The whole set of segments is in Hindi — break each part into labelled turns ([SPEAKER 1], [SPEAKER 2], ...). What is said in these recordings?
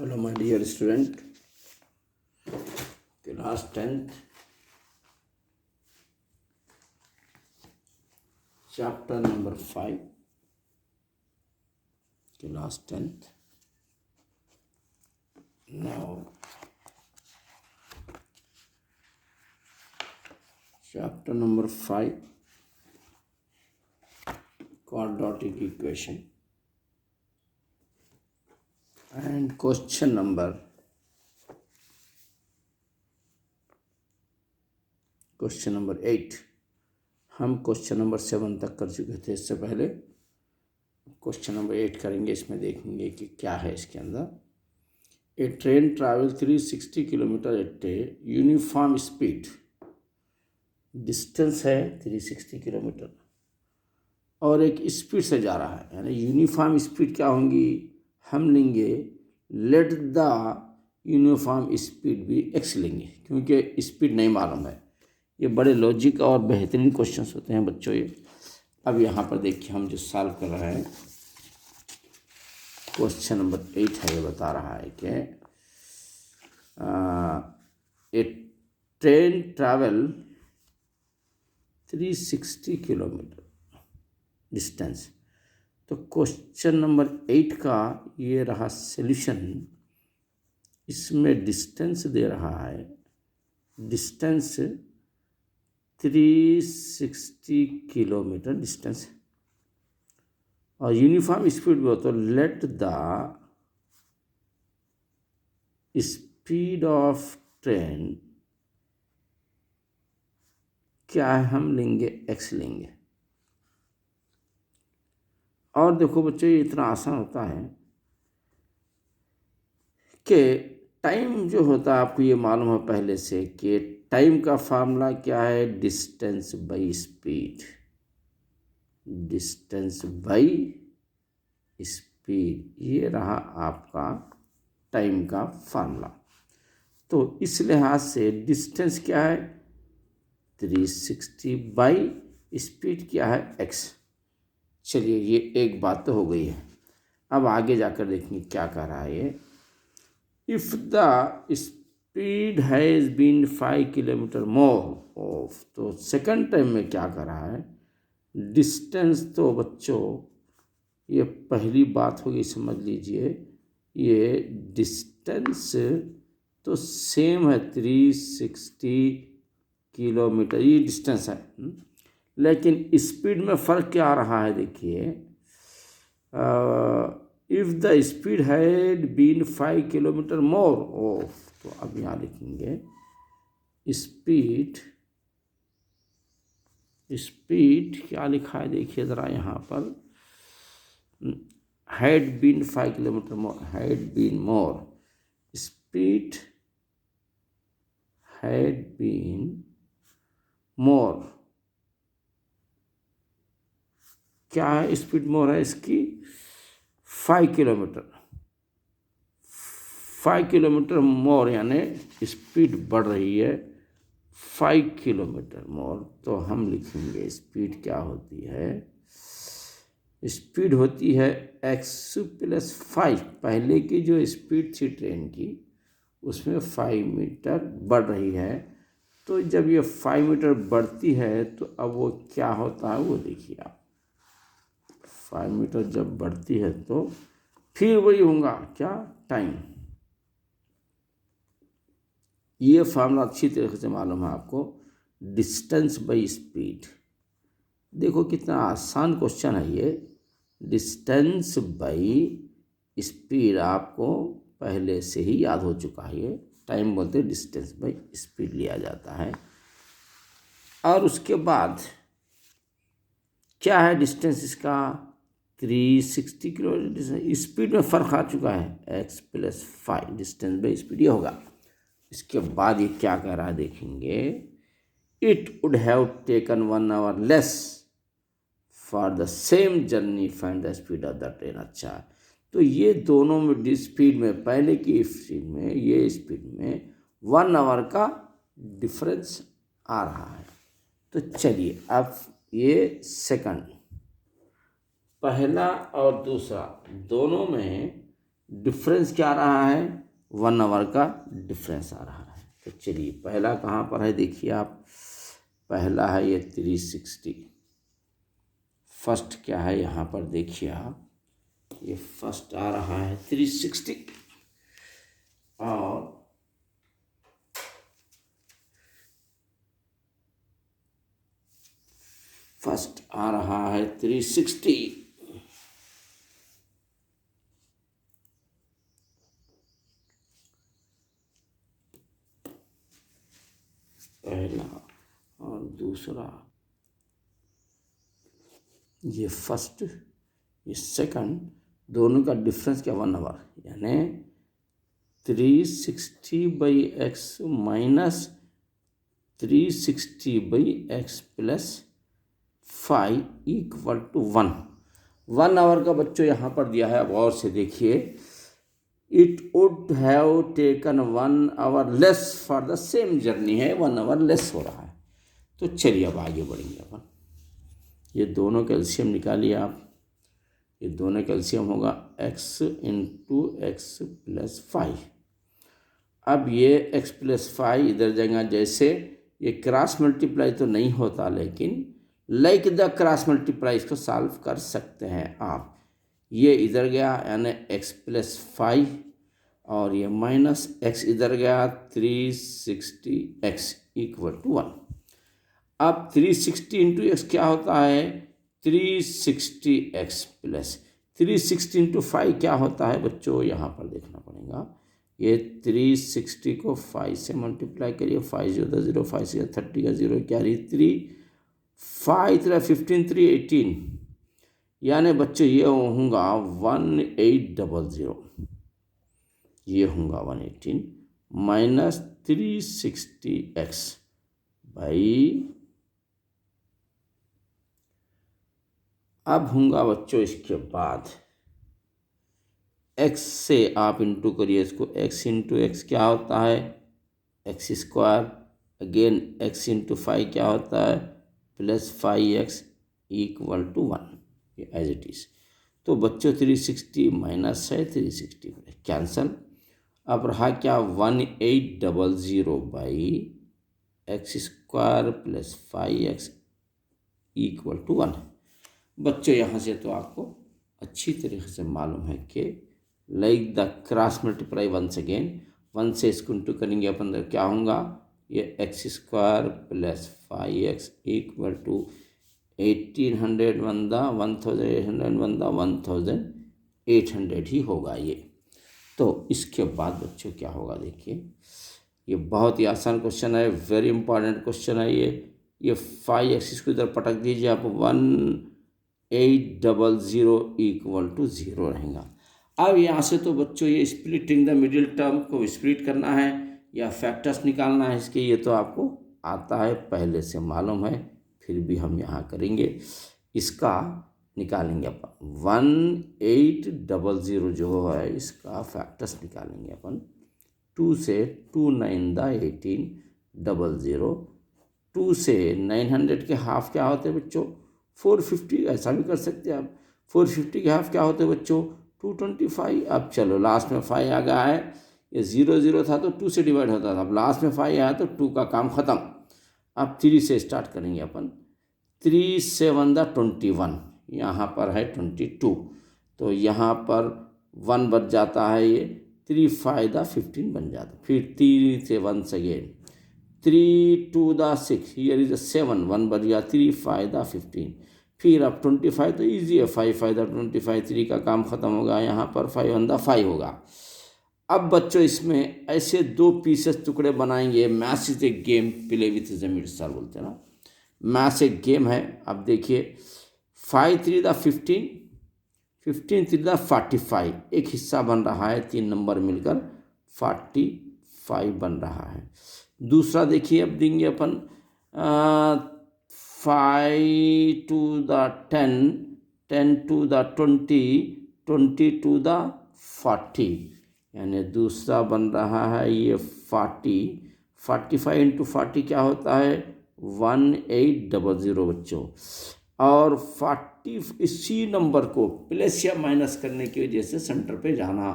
[SPEAKER 1] Hello, my dear student. Class 10th, chapter number 5. Class 10th. Now, chapter number 5, quadratic equation. And question number 8. हम क्वेश्चन नंबर 7 तक कर चुके थे इससे पहले. क्वेश्चन नंबर 8 करेंगे. इसमें देखेंगे कि क्या है इसके अंदर. A train travel 360 kilometre at a uniform speed. Distance है 360 किलोमीटर और एक स्पीड से जा रहा है. यानी यूनिफॉर्म स्पीड क्या होंगी, हम लेंगे लेट द यूनिफॉर्म स्पीड भी एक्स लेंगे, क्योंकि स्पीड नहीं मालूम है. ये बड़े लॉजिक और बेहतरीन क्वेश्चंस होते हैं बच्चों ये. अब यहाँ पर देखिए हम जो सॉल्व कर रहे हैं क्वेश्चन नंबर 8 है. ये बता रहा है कि ए ट्रेन ट्रैवल 360 किलोमीटर डिस्टेंस. तो क्वेश्चन नंबर 8 का ये रहा सॉल्यूशन. इसमें डिस्टेंस दे रहा है, डिस्टेंस 360 किलोमीटर डिस्टेंस और यूनिफॉर्म स्पीड भी हो तो let the speed of train क्या है, हम लेंगे एक्स लेंगे. और देखो बच्चों ये इतना आसान होता है कि टाइम जो होता है आपको ये मालूम है पहले से कि टाइम का फार्मूला क्या है, distance by speed. Distance by speed ये रहा आपका टाइम का फार्मूला. तो इस लिहाज से डिस्टेंस क्या है 360 बाई स्पीड क्या है x. चलिए ये एक बात तो हो गई है. अब आगे जाकर देखेंगे क्या कह रहा है ये. If the speed has been 5 kilometre more off. तो सेकंड टाइम में क्या कर रहा है, डिस्टेंस तो बच्चों ये पहली बात होगी समझ लीजिए. ये डिस्टेंस तो सेम है 360 किलोमीटर ये डिस्टेंस है, लेकिन स्पीड में फ़र्क क्या आ रहा है. देखिए if the speed had been 5 kilometre more off. तो अब यहाँ लिखेंगे स्पीड क्या लिखा है देखिए ज़रा यहाँ पर. Had been 5 kilometre more, had been more. Speed had been more. क्या है स्पीड मोर है इसकी 5 किलोमीटर. 5 किलोमीटर मोर यानी स्पीड बढ़ रही है 5 किलोमीटर मोर. तो हम लिखेंगे स्पीड क्या होती है, स्पीड होती है x प्लस 5. पहले की जो स्पीड थी ट्रेन की उसमें 5 मीटर बढ़ रही है. तो जब ये 5 मीटर बढ़ती है तो अब वो क्या होता है वो देखिए आप. 5 मीटर जब बढ़ती है तो फिर वही होगा क्या, टाइम. ये फार्मूला अच्छी तरीके से मालूम है आपको, डिस्टेंस बाई स्पीड. देखो कितना आसान क्वेश्चन है ये. डिस्टेंस बाई स्पीड आपको पहले से ही याद हो चुका है. ये टाइम बोलते डिस्टेंस बाई स्पीड लिया जाता है. और उसके बाद क्या है डिस्टेंस इसका 360 किलोमीटर. स्पीड में फ़र्क आ चुका है x plus 5 distance by speed ये होगा. इसके बाद ये क्या कह रहा है देखेंगे. It would have taken 1 our less for the same journey, find the speed of the train. अच्छा तो ये दोनों में स्पीड में पहले की स्पीड में ये स्पीड में 1 आवर का डिफरेंस आ रहा है. तो चलिए अब ये सेकंड, पहला और दूसरा दोनों में डिफरेंस क्या आ रहा है, 1 आवर का डिफरेंस आ रहा है। तो चलिए पहला कहाँ पर है देखिए आप, पहला है ये 360। फर्स्ट क्या है यहाँ पर देखिए आप, ये फर्स्ट आ रहा है 360 और फर्स्ट आ रहा है 360। पहला और दूसरा, ये फर्स्ट ये सेकंड, दोनों का डिफरेंस क्या 1 आवर, यानी 360/x minus 360/x plus 5 equal to 1 hour का बच्चों यहाँ पर दिया है। अब और से देखिए, it would have taken 1 our less for the same journey है, 1 आवर लेस हो रहा है। तो चलिए अब आगे बढ़ेंगे अपन, ये दोनों कैल्शियम निकालिए आप, ये दोनों कैल्शियम होगा x इंटू एक्स प्लस 5। अब ये x प्लस 5 इधर जाएगा, जैसे ये क्रॉस मल्टीप्लाई तो नहीं होता, लेकिन लाइक द क्रॉस मल्टीप्लाई इसको सॉल्व कर सकते हैं आप। ये इधर गया यानी x प्लस 5 और ये माइनस x इधर गया 360x इक्वल टू 1। अब 360 इंटू एक्स क्या होता है 360x प्लस 360 इंटू 5 क्या होता है बच्चों, यहाँ पर देखना पड़ेगा। ये 360 को 5 से मल्टीप्लाई करिए, 5 0 0, 5 से 30 का 0 कैरी 3, 5 3 15 3 18, यानी बच्चों ये होगा 1800, ये होगा 118 माइनस 360x भाई। अब होगा बच्चों इसके बाद x से आप इंटू करिए इसको, x इंटू एक्स क्या होता है x square, again x into 5 क्या होता है प्लस 5x इक्वल टू 1, ये एज इट इज़। तो बच्चों 360 माइनस है 360 कैंसल। अब रहा क्या 1800/x square plus 5x equal to 1। बच्चों यहाँ से तो आपको अच्छी तरीके से मालूम है कि like the cross multiply once again, 1 से इसको इंटू करेंगे अपन तो क्या होगा ये x square plus 5x equal to 1800 1 1800 1800 ही होगा ये। तो इसके बाद बच्चों क्या होगा देखिए, ये बहुत ही आसान क्वेश्चन है, वेरी इंपॉर्टेंट क्वेश्चन है ये 5x को इधर पटक दीजिए आप, 1800 इक्वल टू 0 रहेगा। अब यहाँ से तो बच्चों ये स्प्लिटिंग द मिडिल टर्म को स्प्लिट करना है या फैक्टर्स निकालना है इसके, ये तो आपको आता है पहले से मालूम है, फिर भी हम यहाँ करेंगे, इसका निकालेंगे अपन 1800 जो है इसका फैक्टर्स निकालेंगे अपन। 2 से 2 9 द 1800, 2 से 900 के हाफ क्या होते हैं बच्चों 450, ऐसा भी कर सकते हैं आप। 450 के हाफ क्या होते हैं बच्चों 225। अब चलो लास्ट में 5 आ गया है, ये 0 0 था तो 2 से डिवाइड होता था, अब लास्ट में 5 आया तो 2 का काम ख़त्म। अब 3 से स्टार्ट करेंगे अपन, 3 7 द 21, यहाँ पर है 22, तो यहाँ पर 1 बच जाता है, ये 3 5 द 15 बन जाता। फिर 3 से 1 अगेन 3 2 द 6, हियर इज 7, 1 बच गया, 3 5 द 15, फिर अब 25 तो ईजी है, 5 5 द 25, 3 का काम ख़त्म होगा, यहाँ पर 5 1 द 5 होगा। अब बच्चों इसमें ऐसे 2 पीसेस टुकड़े बनाएंगे, maths is a game play with Zameer sir बोलते हैं ना, मैथ्स एक गेम है। अब देखिए 5 3 द 15, 15 3 द 45, एक हिस्सा बन रहा है, 3 नंबर मिलकर 45 बन रहा है। दूसरा देखिए अब देंगे अपन 5 to the 10, 10 to the 20, 20 to the 40, यानी दूसरा बन रहा है ये 40, 45 इंटू 40 क्या होता है 1800 बच्चों। और 40 इसी नंबर को प्लस या माइनस करने की वजह से सेंटर पे जाना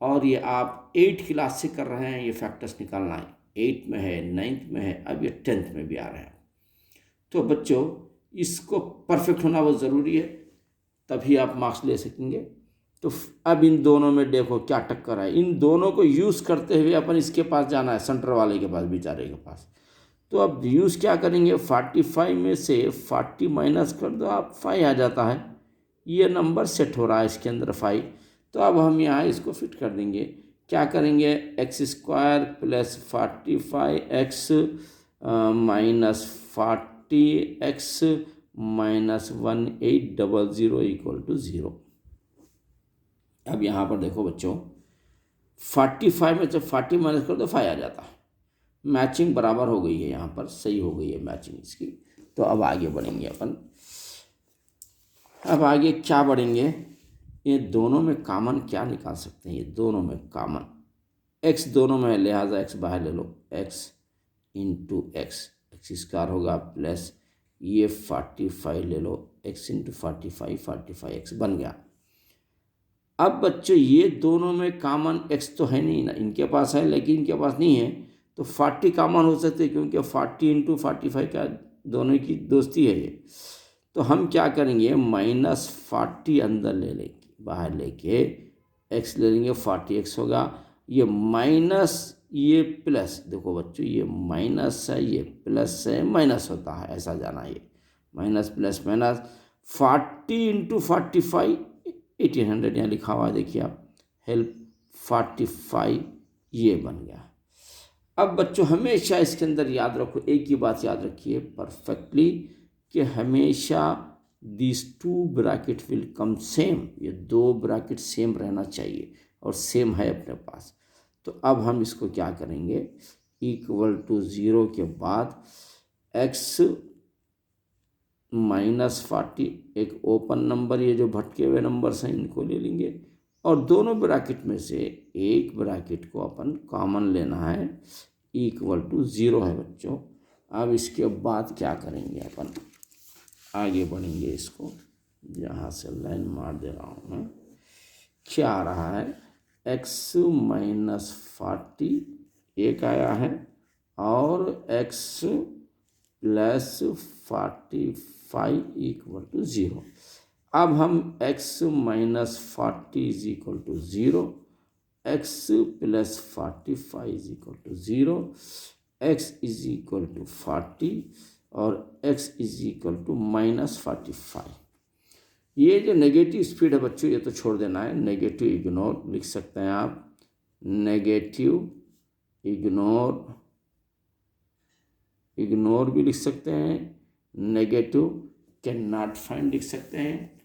[SPEAKER 1] और ये आप 8 क्लास से कर रहे हैं, ये फैक्टर्स निकालना है। 8 में है, 9th में है, अब ये 10th में भी आ रहे हैं। तो बच्चों इसको परफेक्ट होना बहुत ज़रूरी है, तभी आप मार्क्स ले सकेंगे। तो अब इन दोनों में देखो क्या टक्कर है। इन दोनों को यूज़ करते हुए अपन इसके पास जाना है, सेंटर वाले के पास, बेचारे के पास। तो अब यूज़ क्या करेंगे, 45 में से 40 माइनस कर दो आप, 5 आ जाता है। ये नंबर सेट हो रहा है इसके अंदर 5। तो अब हम यहाँ इसको फिट कर देंगे। क्या करेंगे, x² plus 45x minus 40x minus 1800 equal to 0। अब यहाँ पर देखो बच्चों, 45 में से 40 माइनस कर दो 5 आ जाता है। मैचिंग बराबर हो गई है, यहाँ पर सही हो गई है मैचिंग इसकी। तो अब आगे बढ़ेंगे अपन। अब आगे क्या बढ़ेंगे, ये दोनों में कॉमन क्या निकाल सकते हैं। ये दोनों में कॉमन x दोनों में है, लिहाजा x बाहर ले लो, x इंटू x² होगा प्लस ये 45 ले लो, x इंटू 45 बन गया। अब बच्चों ये दोनों में कॉमन x तो है नहीं ना, इनके पास है लेकिन इनके पास नहीं है, तो 40 कॉमन हो सकते हैं क्योंकि 40 इंटू 45 का दोनों की दोस्ती है ये। तो हम क्या करेंगे, -40 अंदर ले लेंगे, बाहर लेके x ले लेंगे, 40x होगा, ये माइनस ये प्लस। देखो बच्चों ये माइनस है, ये प्लस है, माइनस होता है, ऐसा जाना। ये माइनस प्लस माइनस 40 इंटू 45 1800 यहाँ लिखा हुआ है, देखिए आप, हेल्प 45 ये बन गया। अब बच्चों हमेशा इसके अंदर याद रखो, एक ही बात याद रखिए परफेक्टली, कि हमेशा this 2 bracket will come same. ये 2 ब्रैकेट सेम रहना चाहिए और सेम है अपने पास। तो अब हम इसको क्या करेंगे, इक्वल टू 0 के बाद x माइनस 40, एक ओपन नंबर, ये जो भटके हुए नंबर्स हैं इनको ले लेंगे, और दोनों ब्रैकेट में से एक ब्रैकेट को अपन कॉमन लेना है, इक्वल टू 0 है बच्चों। अब इसके बाद क्या करेंगे, अपन आगे बढ़ेंगे। इसको यहाँ से लाइन मार दे रहा हूँ मैं। क्या आ रहा है, x माइनस 40 एक आया है, और x प्लस 45 इक्वल टू 0। अब हम x minus 40 is equal to 0, x plus 45 is equal to 0, x is equal to 40 और x is equal to minus 45। ये जो नेगेटिव स्पीड है बच्चों, ये तो छोड़ देना है, नेगेटिव इग्नोर लिख सकते हैं आप, नेगेटिव इग्नोर भी लिख सकते हैं, नेगेटिव कैन नॉट फाइंड लिख सकते हैं,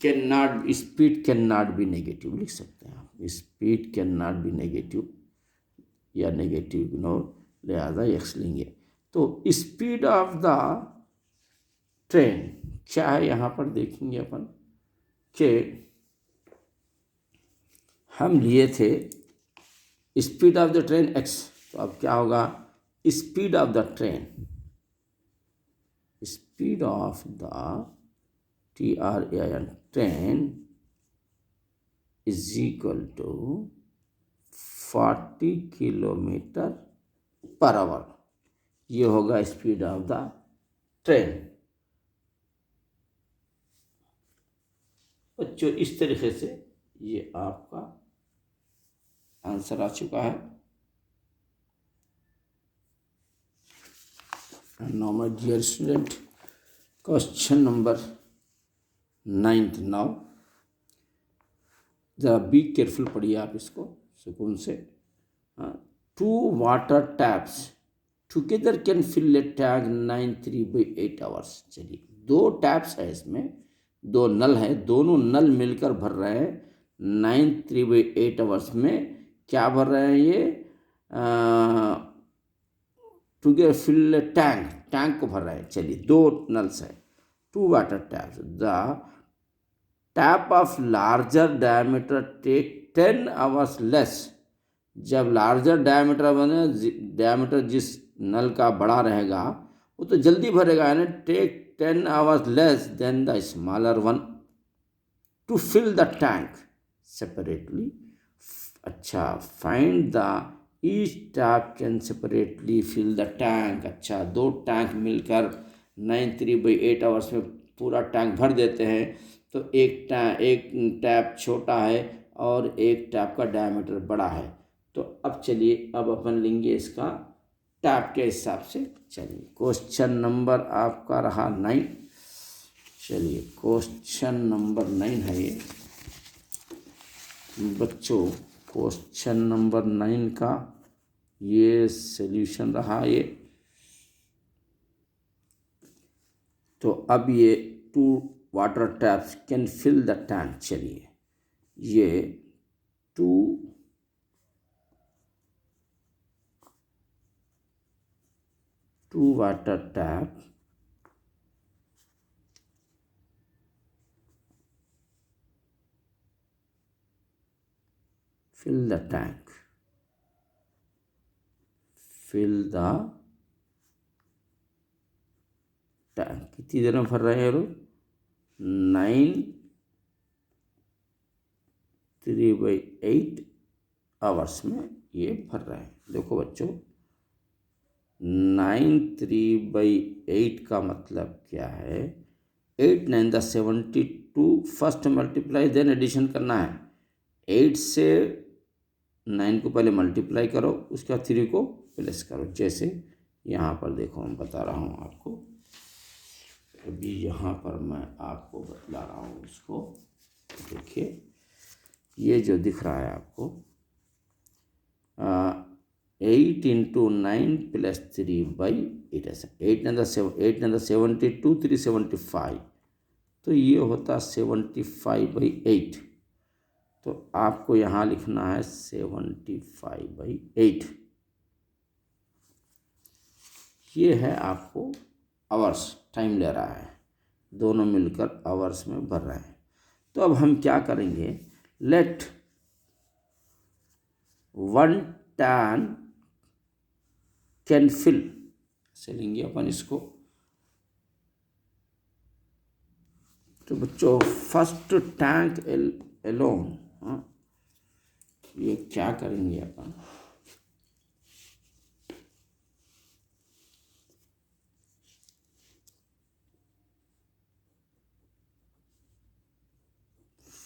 [SPEAKER 1] can not, speed can not be negative लिख सकते हैं आप, speed can not be negative या नेगेटिव इग्नोर, लिहाजा एक्स लेंगे। तो स्पीड ऑफ द ट्रेन क्या है, यहाँ पर देखेंगे अपन कि हम लिए थे speed of the train x, तो अब क्या होगा, speed of the train, speed of the train is equal to 40 kilometre per hour. ये होगा स्पीड ऑफ द ट्रेन। बच्चों इस तरीके से ये आपका आंसर आ चुका है। Now my dear student, question number 9 now, ज़रा बी केयरफुल पढ़िए आप इसको सुकून से। 2 water taps together can fill a tank 93/8 hours. चलिए 2 टैप्स है इसमें, 2 नल है, दोनों नल मिलकर भर रहे हैं 93/8 आवर्स में। क्या भर रहे हैं ये, टुगेदर फिल ए टैंक को भर रहे हैं। चलिए 2 नल्स है, 2 water taps, the tap of larger diameter take 10 hours less. जब लार्जर डायमीटर बने, डायमीटर जिस नल का बड़ा रहेगा वो तो जल्दी भरेगा, यानी take 10 hours less than the smaller one to fill the tank separately अच्छा, find the each tap can separately fill the tank. अच्छा, दो टैंक मिलकर 93/8 आवर्स में पूरा टैंक भर देते हैं। तो एक टैप छोटा है और एक टैप का डायमीटर बड़ा है। तो अब चलिए, अब अपन लेंगे इसका टैप के हिसाब से। चलिए, क्वेश्चन नंबर आपका रहा 9। चलिए, क्वेश्चन नंबर 9 है ये बच्चों। क्वेश्चन नंबर 9 का ये सॉल्यूशन रहा ये। तो अब ये 2 water taps can fill the tank. चलिए, ये 2 water tap fill the tank, fill the tank. कितनी देर में भर रहे हैं लोग? 93/8 आवर्स में ये भर रहे हैं। देखो बच्चों, 93/8 का मतलब क्या है? 8 9 द 72, फर्स्ट मल्टीप्लाई देन एडिशन करना है। 8 से 9 को पहले मल्टीप्लाई करो, उसके बाद 3 को प्लस करो। जैसे यहाँ पर देखो, मैं बता रहा हूँ आपको, अभी यहाँ पर मैं आपको बतला रहा हूँ उसको। देखिए, ये जो दिख रहा है आपको, 8 × 9 + 3/8 ऐसा। 8 9 द 72, 3 75, तो ये होता 75/8। तो आपको यहाँ लिखना है 75/8। ये है आपको आवर्स, टाइम ले रहा है, दोनों मिलकर आवर्स में भर रहे हैं। तो अब हम क्या करेंगे? लेट 1 टैन कैन फिल से लेंगे अपन इसको। तो बच्चों, फर्स्ट टैंक एलोन, ये क्या करेंगे अपन?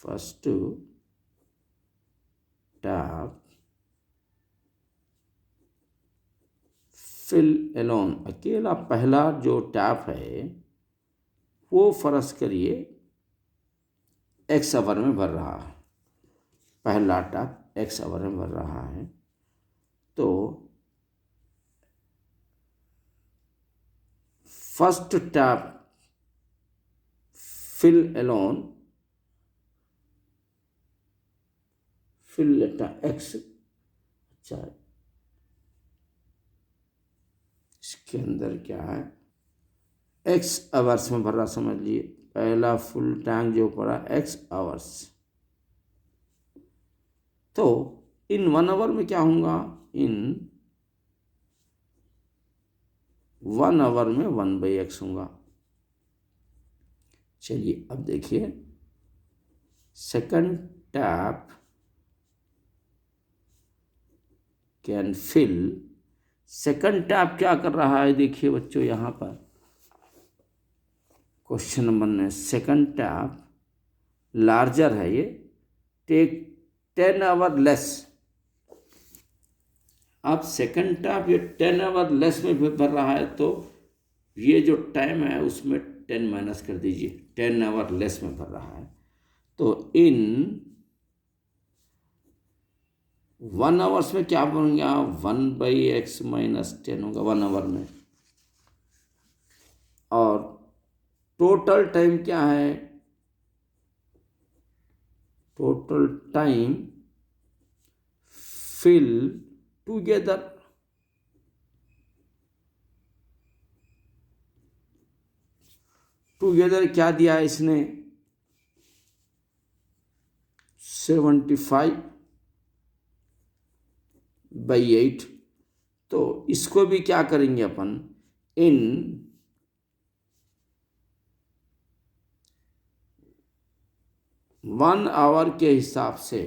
[SPEAKER 1] फर्स्ट टैप फिल एलोन, अकेला पहला जो टैप है वो फर्ज करिए x आवर में भर रहा है। पहला टैप x आवर में भर रहा है। तो first tap fill alone, fill x। अच्छा, इसके अंदर क्या है? x आवर्स में भर रहा, समझ लिए। पहला फुल टैंक जो पड़ा x आवर्स। तो इन 1 आवर में क्या होगा? इन 1 आवर में 1/x होगा। चलिए, अब देखिए, second tap can fill. Second tap क्या कर रहा है? देखिए बच्चों, यहाँ पर क्वेश्चन नंबर में सेकंड टैप लार्जर है, ये टेक 10 आवर लेस। अब सेकंड टैप ये 10 आवर लेस में भर रहा है, तो ये जो टाइम है उसमें 10 माइनस कर दीजिए। 10 आवर लेस में भर रहा है, तो इन 1 आवर्स में क्या बनेगा? 1/x - 10 होगा 1 आवर में। और टोटल टाइम क्या है? टोटल टाइम फिल टुगेदर, क्या दिया है इसने? 75/8। तो इसको भी क्या करेंगे अपन? इन 1 आवर के हिसाब से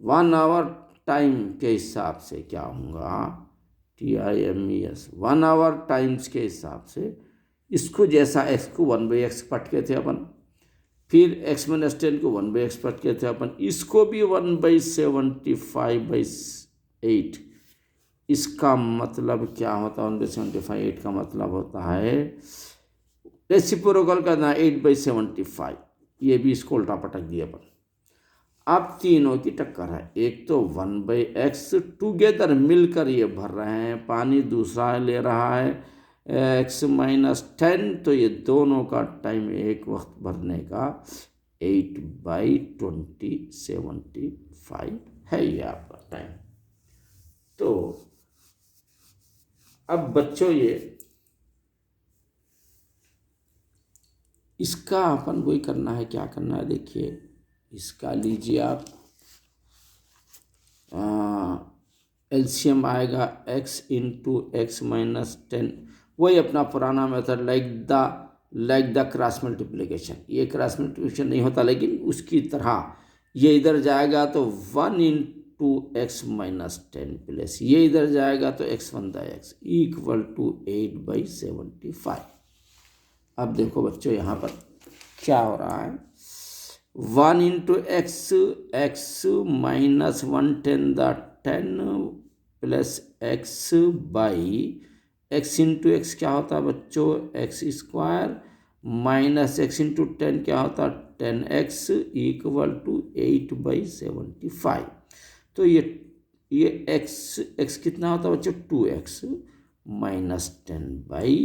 [SPEAKER 1] 1 आवर टाइम के हिसाब से क्या होगा, TIMES 1 आवर टाइम्स के हिसाब से इसको जैसा x को 1/x पटके थे अपन, फिर x माइनस 10 को 1/x पटके थे अपन, इसको भी 1/75/8। इसका मतलब क्या होता है, 1/75 का मतलब होता है रेसिप्रोकल करना 8/75। ये भी इसको उल्टा पटक दिया अपन। अब तीनों की टक्कर है, एक तो 1/x टुगेदर मिलकर ये भर रहे हैं पानी, दूसरा ले रहा है x माइनस 10, तो ये दोनों का टाइम एक वक्त भरने का 8/20/75 है ये आपका टाइम। तो अब बच्चों ये इसका अपन वही करना है, क्या करना है देखिए, इसका लीजिए आप एलसीएम आएगा x इंटू एक्स माइनस 10, वही अपना पुराना method like the cross multiplication. ये क्रॉस मल्टीप्लिकेशन नहीं होता लेकिन उसकी तरह ये इधर जाएगा तो 1 इंटू एक्स माइनस 10 प्लस ये इधर जाएगा तो x1/x इक्वल टू 8/75। अब देखो बच्चों यहाँ पर क्या हो रहा है, 1 into x minus 1/10 plus x by x into x क्या होता है बच्चों, x square minus x into 10 क्या होता है 10x इक्वल टू 8/75। तो ये x कितना होता है बच्चों 2x minus 10 by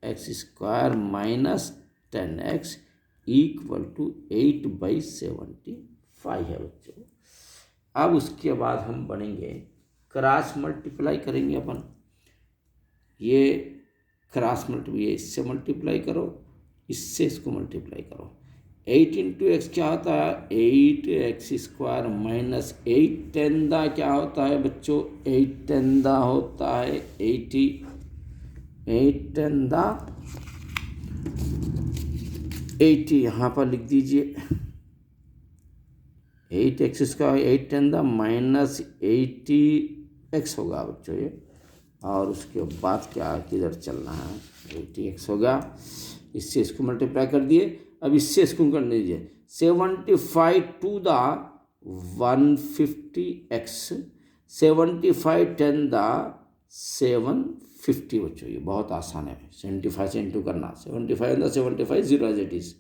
[SPEAKER 1] x square minus 10x equal to 8/75 है बच्चों। अब उसके बाद हम बढ़ेंगे, क्रॉस मल्टीप्लाई करेंगे अपन, ये क्रॉस मल्टीप्लाई, इससे मल्टीप्लाई करो, इससे इसको मल्टीप्लाई करो, 8 इंटू एक्स क्या होता है 8x स्क्वायर माइनस 8 क्या होता है बच्चों 8 होता है 80, 80 यहाँ पर लिख दीजिए, 8x स्क्वायर 8 माइनस 80x होगा बच्चों ये, और उसके बाद क्या किधर चलना है 80x होगा, इससे इसको मल्टीप्लाई कर दिए। अब इससे इसको कर दीजिए 75 टू द 150x 75 10 द 750 बच्चों, ये बहुत आसान है 75 से इंटू करना, 75 the 75 0 as it is.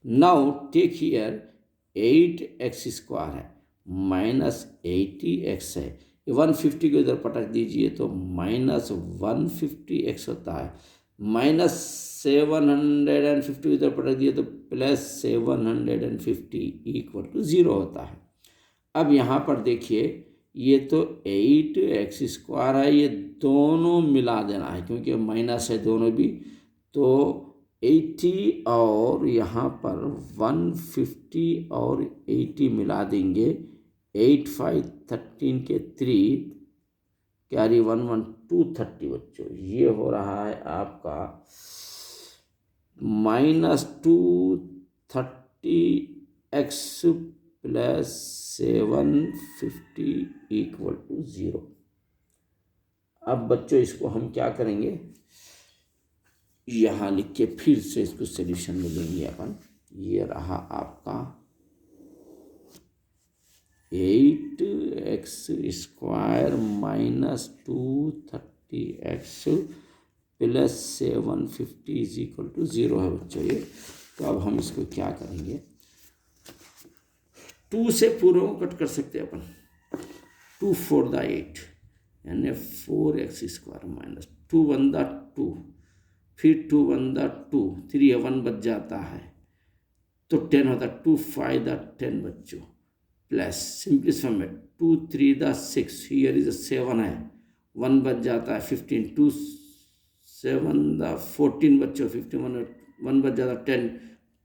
[SPEAKER 1] Now take here 8x square है माइनस 80x है, 150 को इधर पटक दीजिए तो माइनस 150x होता है, माइनस 750 इधर पटक दिए तो प्लस 750 इक्वल टू 0 होता है। अब यहाँ पर देखिए ये तो 8x स्क्वायर है, ये दोनों मिला देना है क्योंकि माइनस है दोनों भी, तो 80 और यहाँ पर 150 और 80 मिला देंगे, 8 5 13 के 3 कैरी 1 1 230 बच्चों, ये हो रहा है आपका minus 230x plus 750 equal to 0। अब बच्चों इसको हम क्या करेंगे, यहाँ लिख के फिर से इसको सॉल्यूशन में लेंगे अपन, ये रहा आपका 8x square minus 230x plus 750 is equal to 0 है बच्चों ये। तो अब हम इसको क्या करेंगे, 2 से पूरे को कट कर सकते हैं अपन, 2 4 द 8 यानी 4x स्क्वायर माइनस 2 1 द 2, फिर 2 1 द 2, 3 1 बच जाता है तो 10 होता है, 2 5 द 10 बच्चों प्लस सिंपलीफाई में 2 3 द 6, हियर इज 7 है 1 बच जाता है 15, 2 7 द 14 बच्चों 51 1 बच जाता है 10,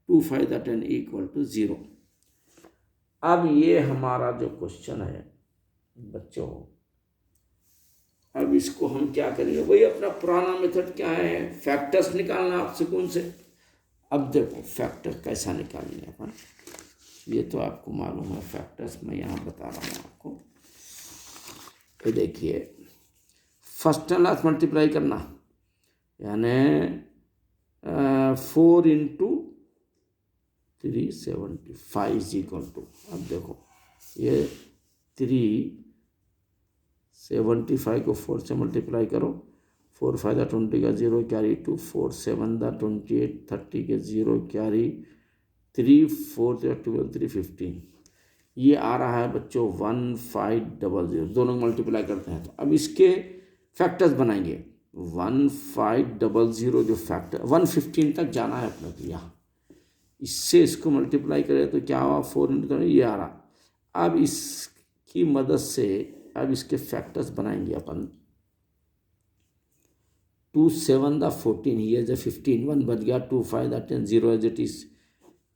[SPEAKER 1] 2 5 द 10 इक्वल टू 0। अब ये हमारा जो क्वेश्चन है बच्चों, अब इसको हम क्या करेंगे, वही अपना पुराना मेथड क्या है, फैक्टर्स निकालना आप सुकून से। अब देखो फैक्टर कैसा निकालेंगे अपन, ये तो आपको मालूम है फैक्टर्स, मैं यहाँ बता रहा हूँ आपको। ये देखिए फर्स्ट एंड लास्ट मल्टीप्लाई करना, यानी 4 इंटू 375 इज इक्वल टू, अब देखो ये 375 को 4 से मल्टीप्लाई करो, 4 5 20 का 0 कैरी 2, 4 7 28 30 के 0 कैरी 3, 4 12 3 15, ये आ रहा है बच्चों 1500। दोनों मल्टीप्लाई करते हैं तो अब इसके फैक्टर्स बनाएंगे। 1500 जो फैक्टर 115 तक जाना है अपने को, यहाँ इससे इसको मल्टीप्लाई करें तो क्या हुआ 4 इंटू, ये आ रहा। अब इसकी मदद से अब इसके फैक्टर्स बनाएंगे अपन। 2 7 14, ये जो 15 1 बच गया, 2 5 10 0 एज इट इज,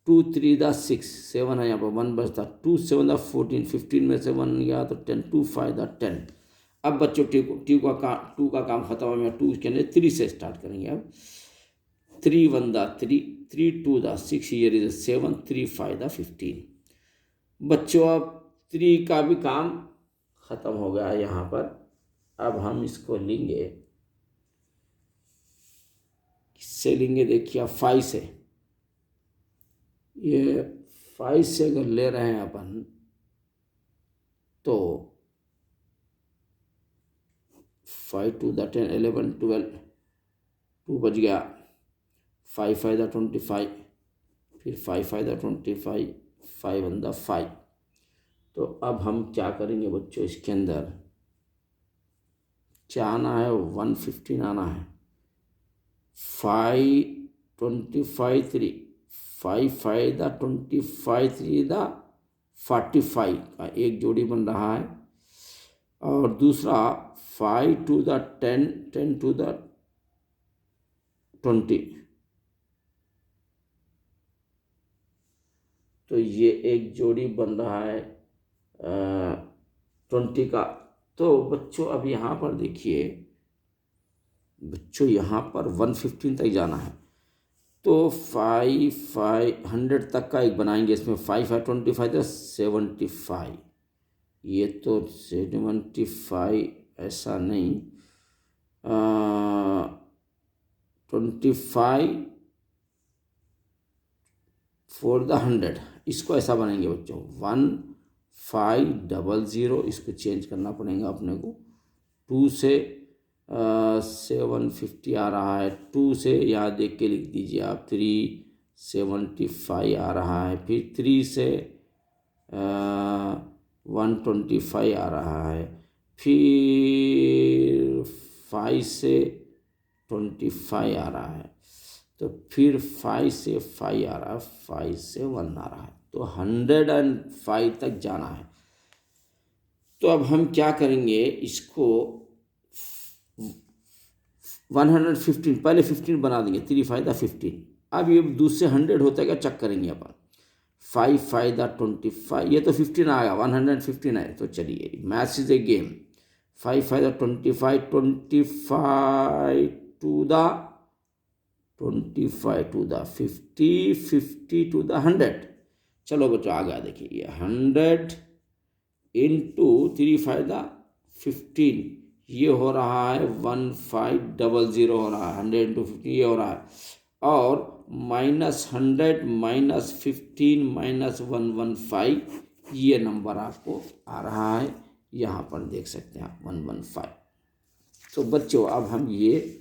[SPEAKER 1] 2 3 6 7 है यहाँ पर 1 बचता, 2 7 14, 15 में से 1 गया तो 10, 2 5 10। अब बच्चों टू का काम खत्म है, 2 के लिए 3 से स्टार्ट करेंगे। अब 3 1 3, 3 2 6, ईयर इज 7, 3 5 15। बच्चों अब 3 का भी काम खत्म हो गया है यहाँ पर। अब हम इसको लेंगे, किससे लेंगे देखिए 5 से। ये 5 से अगर ले रहे हैं अपन तो 5 2 10 11 12, 2 बच गया, 5 5 25, फिर 5 5 25, 5 1 5। तो अब हम क्या करेंगे बच्चों, इसके अंदर क्या आना है, 115 आना है। 5 25 3, 5 5 25 3 45 का एक जोड़ी बन रहा है, और दूसरा 5 2 10 10 2 20, तो ये एक जोड़ी बन रहा है 20 का। तो बच्चों अब यहाँ पर देखिए बच्चों, यहाँ पर 115 तक जाना है तो 5 5 100 तक का एक बनाएंगे। इसमें 5 5 25 75, ये तो 75 ऐसा नहीं, 25 for the 100, इसको ऐसा बनेंगे बच्चों 1500। इसको चेंज करना पड़ेगा अपने को। 2 से 750 आ रहा है, 2 से यहाँ देख के लिख दीजिए आप, 375 आ रहा है, फिर 3 से 125 आ रहा है, फिर 5 से 25 आ रहा है, तो फिर 5 से 5 आ रहा है, 5 से 1 आ रहा है, तो 105 तक जाना है। तो अब हम क्या करेंगे, इसको 115, पहले 15 बना देंगे, 3 5 15। अब ये दूसरे 100 होता है क्या, चेक करेंगे अपन। 5 5 25, ये तो 15 आएगा, 115 है, तो चलिए maths is a game. 5 5 25, 25 to the 25 to the 50, 50 to the 100। चलो बच्चों आ गया, देखिए ये 100 इंटू 3 5 15, ये हो रहा है 1500 हो रहा है, 100 इंटू 15 ये हो रहा है, और -100 -15 -115, ये नंबर आपको आ रहा है, यहाँ पर देख सकते हैं आप 115। तो बच्चों अब हम ये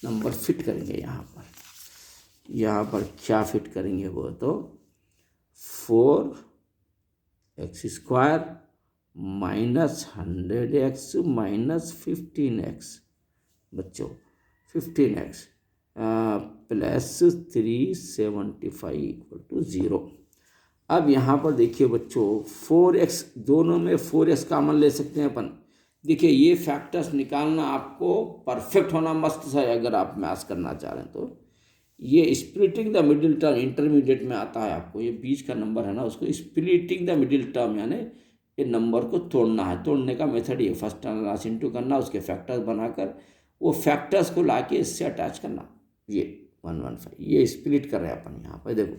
[SPEAKER 1] नंबर फिट करेंगे यहाँ पर क्या फिट करेंगे वो तो 4x² -100x -15x, बच्चों 15x प्लस 375 = 0। अब यहाँ पर देखिए बच्चों 4x, दोनों में 4x कॉमन ले सकते हैं अपन। देखिए ये फैक्टर्स निकालना आपको परफेक्ट होना मस्त है, अगर आप मैथ्स करना चाह रहे हैं तो। ये splitting the middle term intermediate में आता है आपको, ये बीच का नंबर है ना, उसको स्प्लिटिंग द मिडिल टर्म, यानी ये नंबर को तोड़ना है। तोड़ने का मेथड ये फर्स्ट टर्म लास्ट इंटू करना, उसके फैक्टर्स बनाकर वो फैक्टर्स को लाके इससे अटैच करना। ये 115 ये स्प्लिट कर रहे हैं अपन यहाँ पर, देखो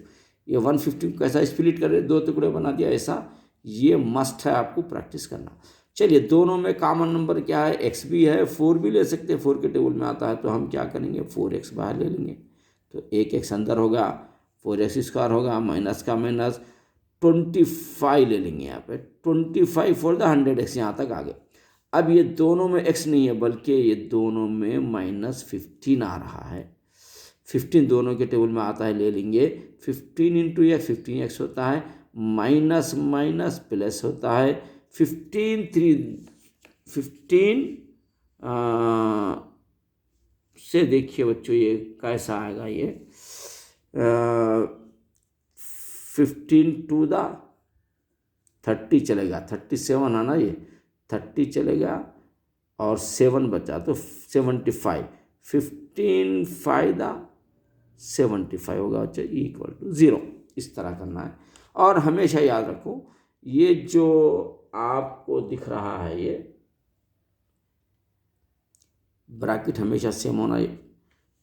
[SPEAKER 1] ये 150 को कैसा स्प्लिट कर रहे, दो टुकड़े बना दिया, ऐसा ये मस्ट है आपको प्रैक्टिस करना। चलिए दोनों में कॉमन नंबर क्या है, एक्स भी है, 4 भी ले सकते हैं, 4 के टेबल में आता है, तो हम क्या करेंगे 4x बाहर ले लेंगे, तो एक एक्स अंदर होगा, 4x² होगा, माइनस का माइनस 25 ले लेंगे यहाँ पे, 25 फॉर द 100x, यहाँ तक आ गए। अब ये दोनों में x नहीं है बल्कि ये दोनों में -15 आ रहा है, 15 दोनों के टेबल में आता है, ले लेंगे 15 इंटू x, 15x होता है, माइनस माइनस प्लस होता है, 15 से देखिए बच्चों ये कैसा आएगा, ये 15 टू द 30 चलेगा, 37 है ना, ये 30 चलेगा और 7 बचा तो 75, 15 5 द 75 होगा बच्चा इक्वल टू 0। इस तरह करना है। और हमेशा याद रखो ये जो आपको दिख रहा है ये ब्रैकेट हमेशा सेम होना है,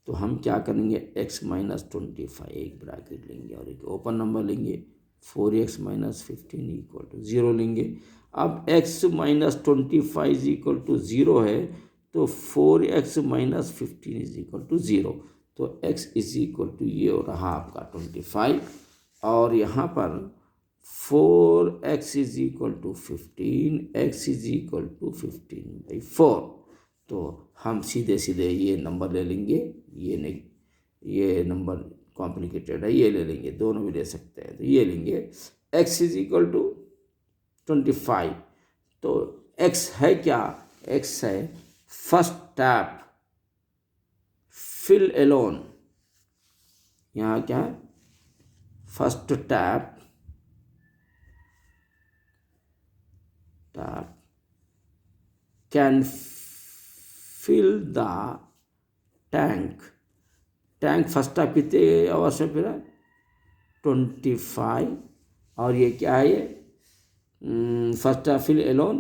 [SPEAKER 1] तो हम क्या करेंगे x माइनस 25 एक ब्रैकेट लेंगे और एक ओपन नंबर लेंगे, 4x माइनस 15 इक्वल टू 0 लेंगे। अब x minus 25 is equal to 0 है, तो 4x minus 15 is equal to 0, तो x इज इक्वल टू ये हो रहा आपका 25, और यहाँ पर 4x is equal to 15, x is equal to 15/4, तो हम सीधे सीधे ये नंबर ले लेंगे, ये नहीं, ये नंबर कॉम्प्लिकेटेड है, ये ले लेंगे, दोनों भी ले सकते हैं, तो ये लेंगे x इज इक्वल टू 25, तो x है क्या, x है फर्स्ट टैप फिल एलोन, यहाँ क्या है first tap can fill the tank, tank first tap कितने आवर्स में फिर है 25, और ये क्या है ये first tap fill alone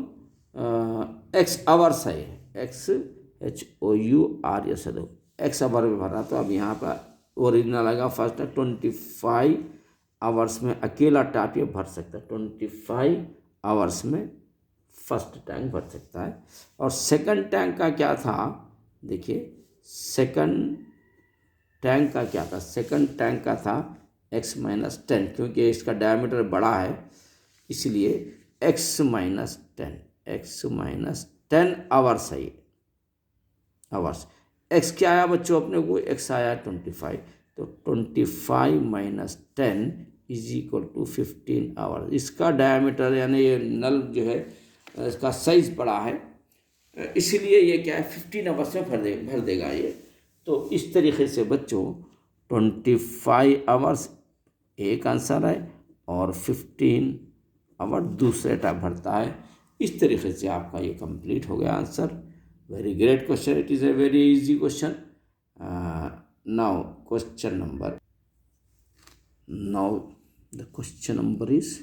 [SPEAKER 1] x hours है, XHOURS x आवर में भरा, तो अब यहाँ पर ओरिजिनल आएगा फर्स्ट टैप 25 आवर्स में अकेला टैप ये भर सकता है, 25 आवर्स में फर्स्ट टैंक भर सकता है। और सेकंड टैंक का क्या था, देखिए सेकंड टैंक का क्या था, सेकंड टैंक का था x माइनस 10, क्योंकि इसका डायमीटर बड़ा है इसलिए x माइनस 10 आवर्स है, ये आवर्स। x क्या आया बच्चों अपने को, x आया 25, तो 25 minus 10 is equal to 15 hours. इसका डायमीटर यानी ये नल जो है इसका साइज बड़ा है, इसलिए ये क्या है 15 आवर्स में भर देगा ये। तो इस तरीके से बच्चों 25 आवर्स एक आंसर है और 15 आवर दूसरे टाइप भरता है। इस तरीके से आपका ये कंप्लीट हो गया answer. Very great question, it is a very easy question. Now question number, now the question number is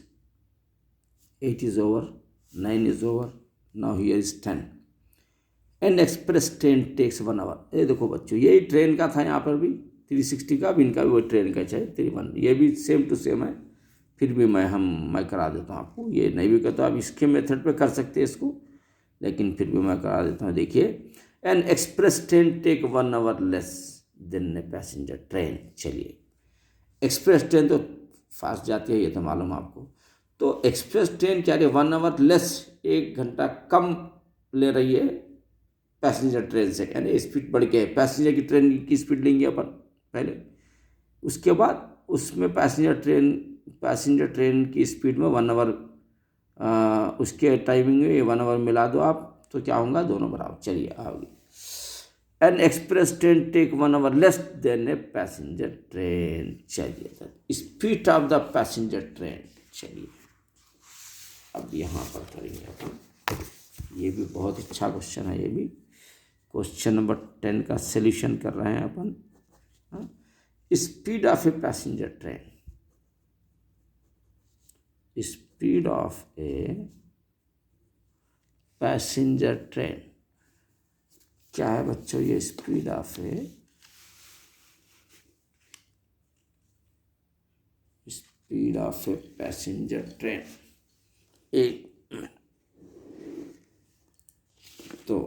[SPEAKER 1] 8 is over, 9 is over, now here is 10. An express train takes 1 hour. ये देखो बच्चों यही ट्रेन का था यहाँ पर भी 360 का, भी इनका भी वो ट्रेन का चाहे 31, ये भी सेम टू सेम है, फिर भी मैं करा देता हूँ आपको। ये नहीं भी कहता, आप इसके मेथड पे कर सकते हैं इसको, लेकिन फिर भी मैं करा देता हूँ। देखिए an express train take 1 hour less than a passenger train. चलिए एक्सप्रेस ट्रेन तो फास्ट जाती है, ये तो मालूम आपको, तो एक्सप्रेस ट्रेन क्या है 1 hour लेस, 1 घंटा कम ले रही है पैसेंजर ट्रेन से, यानी स्पीड बढ़ के पैसेंजर की ट्रेन की स्पीड लेंगे अपन पहले, उसके बाद उसमें पैसेंजर ट्रेन की स्पीड में 1 hour उसके टाइमिंग में 1 hour मिला दो आप, तो क्या होगा दोनों बराबर। चलिए आगे, an express train take 1 hour less than a passenger train. चलिए speed of the passenger train. चलिए अब यहाँ पर करेंगे अपन, ये भी बहुत अच्छा क्वेश्चन है, ये भी क्वेश्चन नंबर 10 का सॉल्यूशन कर रहे हैं अपन। Speed of a passenger train, speed of a passenger train क्या है बच्चों, ये speed of a speed of a passenger train. एक तो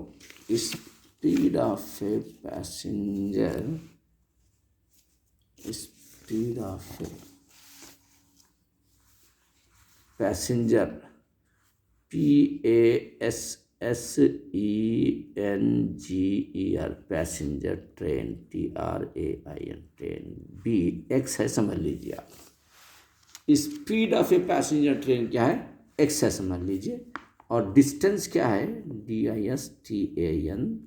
[SPEAKER 1] speed of a passenger, speed of a passenger, PASSENGER passenger train, TRAIN train, B x है, समझ लीजिए आप। Speed of a passenger train क्या है, एक्स है, समझ लीजिए। और डिस्टेंस क्या है, DISTAN,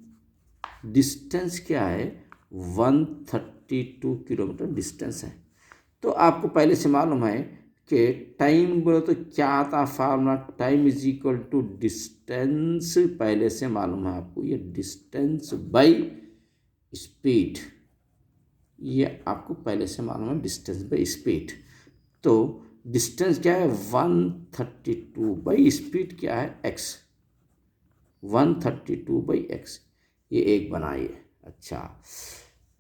[SPEAKER 1] डिस्टेंस क्या है, 132 किलोमीटर डिस्टेंस है। तो आपको पहले से मालूम है कि टाइम बोलो तो क्या आता formula, time is equal to distance, पहले से मालूम है आपको, ये डिस्टेंस बाई स्पीड, ये आपको पहले से मालूम है, डिस्टेंस बाई स्पीड। तो डिस्टेंस क्या है 132 बाई स्पीड क्या है x, 132 बाई x, ये एक बनाइए। अच्छा,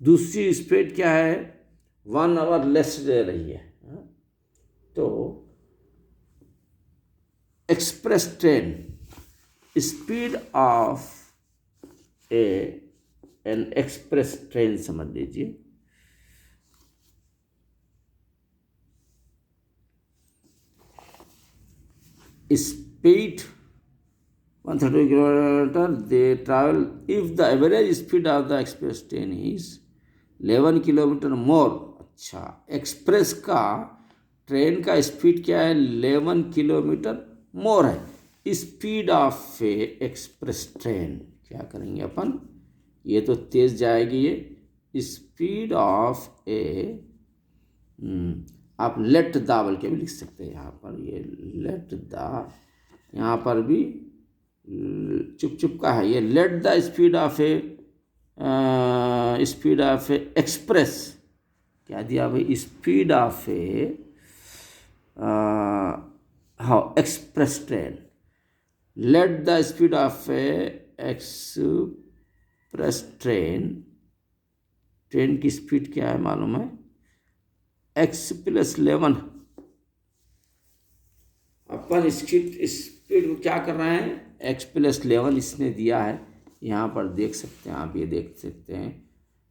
[SPEAKER 1] दूसरी स्पीड क्या है, 1 आवर लेस दे रही है, तो express train, speed of N express train समझ लीजिए, speed 130 kilometer they travel if the average speed of the express train is 11 kilometre मोर। अच्छा, एक्सप्रेस का ट्रेन का स्पीड क्या है, 11 किलोमीटर मोर है। Speed of A express train क्या करेंगे अपन, ये तो तेज जाएगी ये, स्पीड ऑफ ए, आप लेट दा बोल के भी लिख सकते हैं यहाँ पर, ये लेट दा, यहाँ पर भी चुप चुप का है, ये let the speed of a, speed of A express, क्या दिया भाई, स्पीड ऑफ ए, हाँ express train, let the speed of A express train, train की स्पीड क्या है मालूम है, x+11, अपन स्पीड को क्या कर रहे हैं, x+11 इसने दिया है, यहाँ पर देख सकते हैं आप, ये देख सकते हैं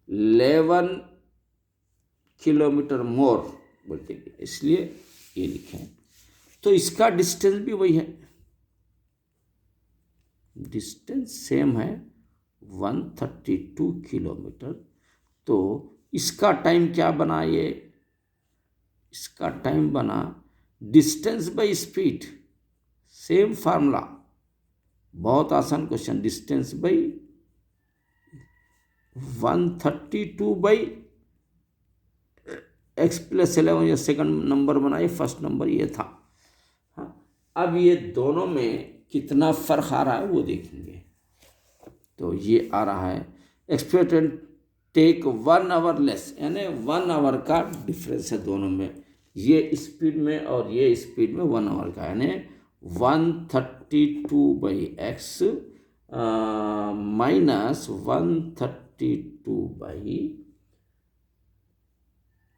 [SPEAKER 1] 11 किलोमीटर मोर बोलते हैं, इसलिए ये लिखें। तो इसका डिस्टेंस भी वही है, डिस्टेंस सेम है 132 किलोमीटर। तो इसका टाइम क्या बना, ये इसका टाइम बना distance by speed, same formula, बहुत आसान question, distance by 132 by x+11, ये सेकंड नंबर बना, ये फर्स्ट नंबर ये था। हाँ, अब ये दोनों में कितना फर्क आ रहा है वो देखेंगे। तो ये आ रहा है एक्सपेक्टेड टेक 1 आवर लेस, यानी 1 आवर का डिफरेंस है दोनों में, ये स्पीड में और ये स्पीड में 1 आवर का, यानी 132 by x minus 132 by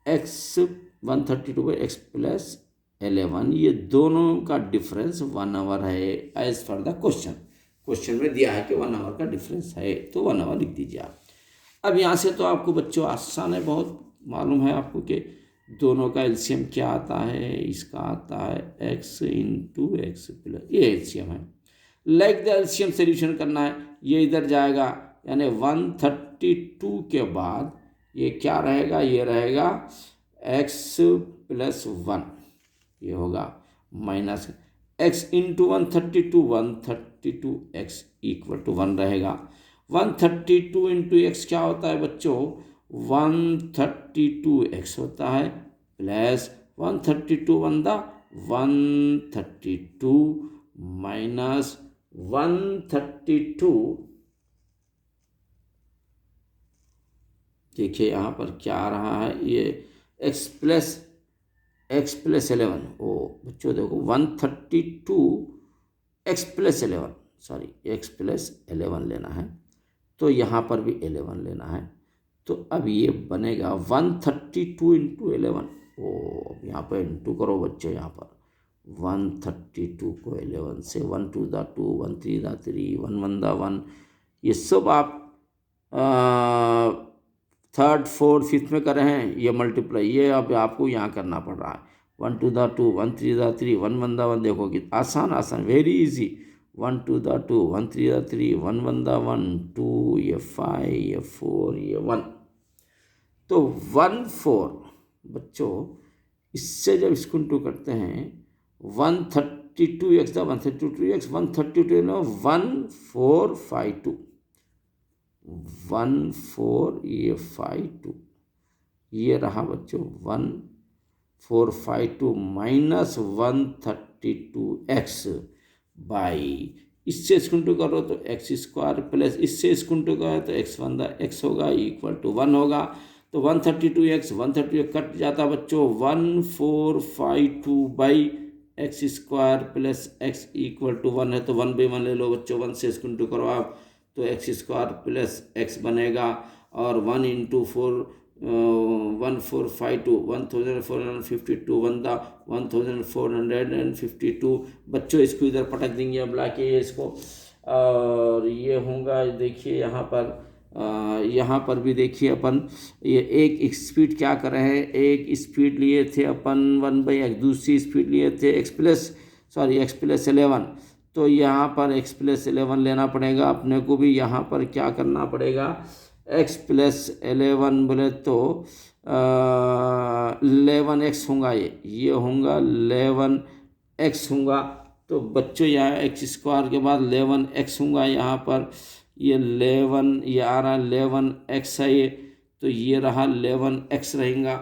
[SPEAKER 1] x, 132 by x+11, ये दोनों का डिफरेंस 1 आवर है as per the question. Question में दिया है कि 1 आवर का डिफरेंस है, तो 1 आवर लिख दीजिए आप। अब यहाँ से तो आपको बच्चों आसान है, बहुत मालूम है आपको कि दोनों का एलसीएम क्या आता है, इसका आता है x × x+, ये एलसीएम है। लाइक द एलसीएम सोल्यूशन करना है, ये इधर जाएगा, यानी 132 के बाद ये क्या रहेगा, ये रहेगा x+1, ये होगा माइनस x × 132, 132x = 1 रहेगा। 132 × x क्या होता है बच्चों, 132x होता है, प्लस 132 × 132 माइनस 132, देखिए यहाँ पर क्या आ रहा है, ये x+11, ओ बच्चों देखो 132 x+11, सॉरी x+11 लेना है, तो यहाँ पर भी 11 लेना है। तो अब ये बनेगा 132 × 11, ओ यहाँ पर इंटू करो बच्चों, यहाँ पर 132 को 11 से, 1 2 दा 2, 1 3 दा 3, 1 1 दा 1, ये सब आप थर्ड फोर्थ फिफ्थ में कर रहे हैं, ये मल्टीप्लाई ये अब आपको यहाँ करना पड़ रहा है। 1 2 दा 2, 1 3 दा 3, 1 1 दा 1, देखो कि आसान वेरी इजी। 1 2 दा 2, 1 3 दा 3, 1 1 दा 1, 2, ये 5, ये 4, ये 1। तो 1 4 बच्चों, इससे जब इसको इंटू करते हैं 132x दा 132x 132 नो 1452, 14 ये 52, ये रहा बच्चों 1452 माइनस 132x बाई, इससे स्क्वायर करो तो एक्स स्क्वायर प्लस इससे स्क्वायर करो तो एक्स 1 दा एक्स होगा इक्वल टू 1 होगा। तो 132x 132 कट जाता बच्चों, 1452 by x square plus x equal to 1 है, तो 1 बाई 1 ले लो बच्चों, 1 से स्क्वायर करो आप तो एक्स स्क्वायर प्लस एक्स बनेगा, और 1 इंटू 4 1452 1452 बनता 1452 बच्चों। इसको इधर पटक देंगे अब लाके इसको, और ये होगा देखिए यहाँ पर भी देखिए अपन ये एक स्पीड क्या कर रहे हैं, एक स्पीड लिए थे अपन 1/x, दूसरी स्पीड लिए थे x प्लस 11, तो यहाँ पर x प्लस 11 लेना पड़ेगा अपने को भी। यहाँ पर क्या करना पड़ेगा, x प्लस 11 बोले तो 11x होगा, ये होगा 11x होगा। तो बच्चों यहाँ एक्स स्क्वायर के बाद 11x होगा, यहाँ पर ये 11 ये आ रहा 11x है ये, तो ये रहा 11x रहेगा,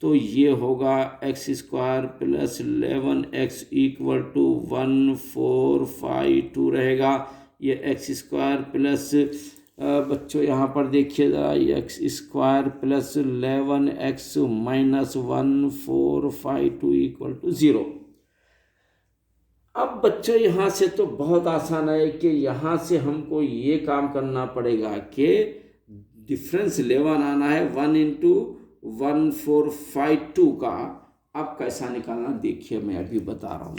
[SPEAKER 1] तो ये होगा x square plus 11x equal to 1452 रहेगा। ये एक्स स्क्वायर प्लस बच्चों यहाँ पर देखिए ज़रा, x square plus 11x minus 1452 equal to 0। अब बच्चों यहाँ से तो बहुत आसान है कि यहाँ से हमको ये काम करना पड़ेगा कि डिफरेंस 11 आना है 1 इंटू 1452 का। अब कैसा निकालना देखिए, मैं अभी बता रहा हूँ।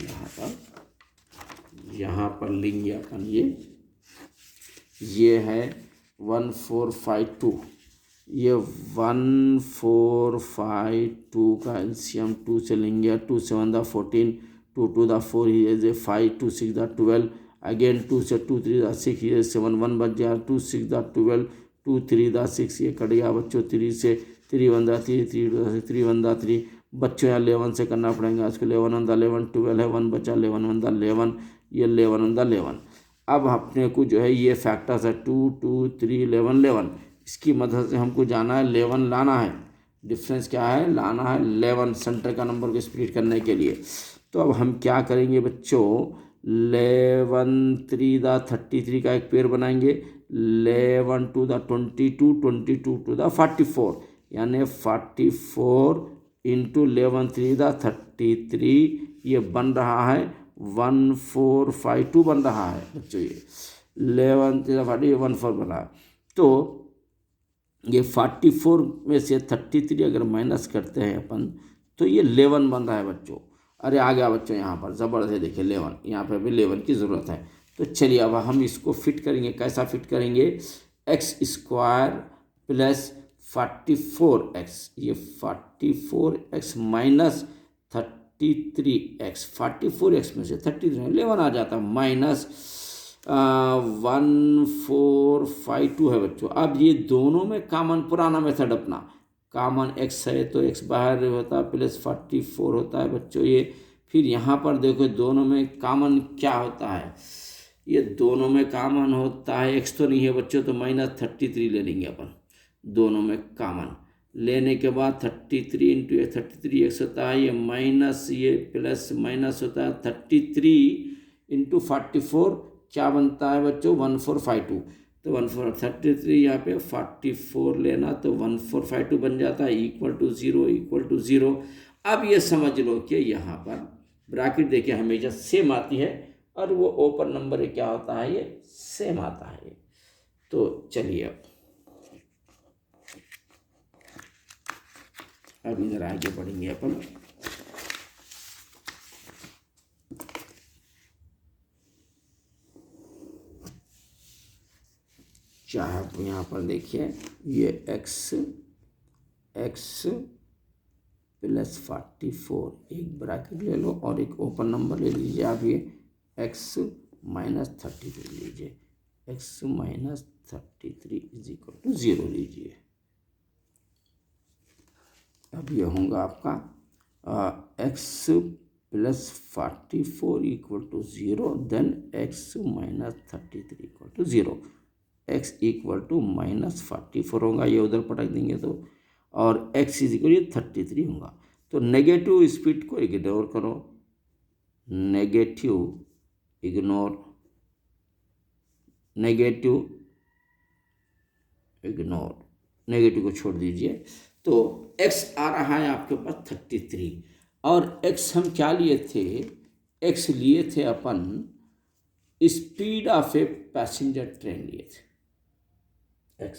[SPEAKER 1] यहाँ पर लेंगे अपन ये है 1452, ये 1452 का एलसीएम 2 से लेंगे, 2 7 दा 14, 2 2 दा 4 इज 5, 2 6 दा 12, अगेन 2 से 2 3 दा 6 ये 7 1 बच गया, 2 6 दा 12, 2 3 दा 6 ये कट गया बच्चों, 3 से 3 1 दा 3, 3 1 दा 3 बच्चों। यहाँ 11 से करना पड़ेगा इसको, 11 1 दा 11, 12 है 1 बचा, 11 1 दा 11, ये 11 1 दा 11। अब अपने को जो है ये फैक्टर्स है 2 2 3 11 11, इसकी मदद से हमको जाना है 11 लाना है, डिफरेंस क्या है लाना है 11 सेंटर का नंबर को स्प्लिट करने के लिए। तो अब हम क्या करेंगे बच्चों, 11 3 दा 33 का एक पेयर बनाएंगे, 11 2 दा 22, 22 2 दा 44, यानी 44 इंटू 11 3 दा 33, ये बन रहा है 1452 बन रहा है बच्चों। ये 11 3 दा 40 14 बन रहा है। तो ये 44 में से 33 अगर माइनस करते हैं अपन तो ये 11 बन रहा है बच्चों। अरे आ गया बच्चों, यहाँ पर ज़बरदस्त है, देखिए 11, यहाँ पर भी 11 की ज़रूरत है। तो चलिए अब हम इसको फिट करेंगे, कैसा फिट करेंगे, एक्स स्क्वायर प्लस 44x, ये 44x माइनस 33x, 44x में से 33 11 आ जाता है, माइनस 1452 है बच्चों। अब ये दोनों में कॉमन, पुराना मेथड अपना, कॉमन x है तो x बाहर होता है प्लस 44 होता है बच्चों ये। फिर यहाँ पर देखो दोनों में कॉमन क्या होता है, ये दोनों में कॉमन होता है, x तो नहीं है बच्चों, तो माइनस 33 ले लेंगे अपन, दोनों में कॉमन लेने के बाद 33 इंटू 33x होता है, ये माइनस ये प्लस माइनस होता है 33 इंटू 44 क्या बनता है बच्चों 1452, तो 1433 यहाँ पे 44 लेना तो 1452 बन जाता है इक्वल टू 0। अब ये समझ लो कि यहाँ पर ब्रैकेट देखिए हमेशा सेम आती है और वो ओपन नंबर क्या होता है, ये सेम आता है। तो चलिए अब अब इधर आगे बढ़ेंगे अपन। चाहे तो यहाँ पर देखिए ये x प्लस 44 एक ब्रैकेट ले लो और एक ओपन नंबर ले लीजिए आप, ये x माइनस 33 लीजिए, x minus 33 is equal to 0 लीजिए। अब ये होगा आपका x plus 44 equal to 0, then x minus 33 equal to 0, x equal to minus 44 होगा, ये उधर पटक देंगे तो, और x इज इक्वल 33 होगा। तो नेगेटिव स्पीड को इग्नोर करो, नेगेटिव को छोड़ दीजिए। तो x आ रहा है आपके पास 33, और x हम क्या लिए थे, x लिए थे अपन speed of a passenger train लिए थे x।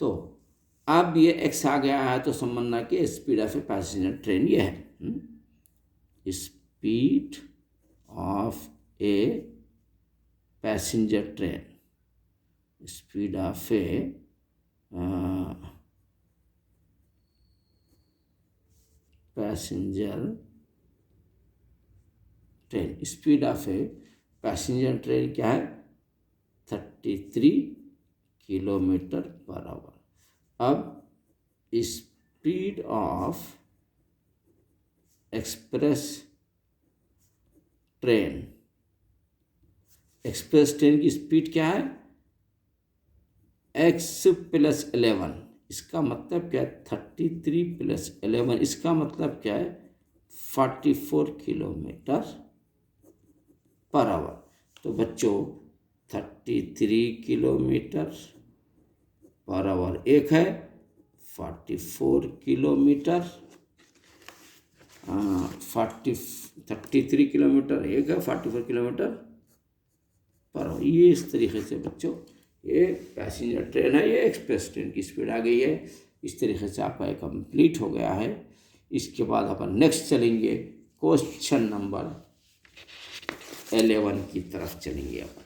[SPEAKER 1] तो अब ये x आ गया है तो समझना कि speed of a passenger train ये है, speed of a passenger train, speed of a passenger train, speed of a passenger train क्या है 33 किलोमीटर पर आवर। अब स्पीड ऑफ एक्सप्रेस ट्रेन की स्पीड क्या है x प्लस 11, इसका मतलब क्या है 33 प्लस 11, इसका मतलब क्या है 44 किलोमीटर पर आवर। तो बच्चों 33 किलोमीटर पर आवर एक है, 44 किलोमीटर 33 किलोमीटर एक है, 44 किलोमीटर पर आवर। ये इस तरीके से बच्चों ये पैसेंजर ट्रेन है, ये एक्सप्रेस ट्रेन की स्पीड आ गई है। इस तरीके से आपका ये कंप्लीट हो गया है। इसके बाद अपन नेक्स्ट चलेंगे क्वेश्चन नंबर 11 की तरफ चलेंगे अपन।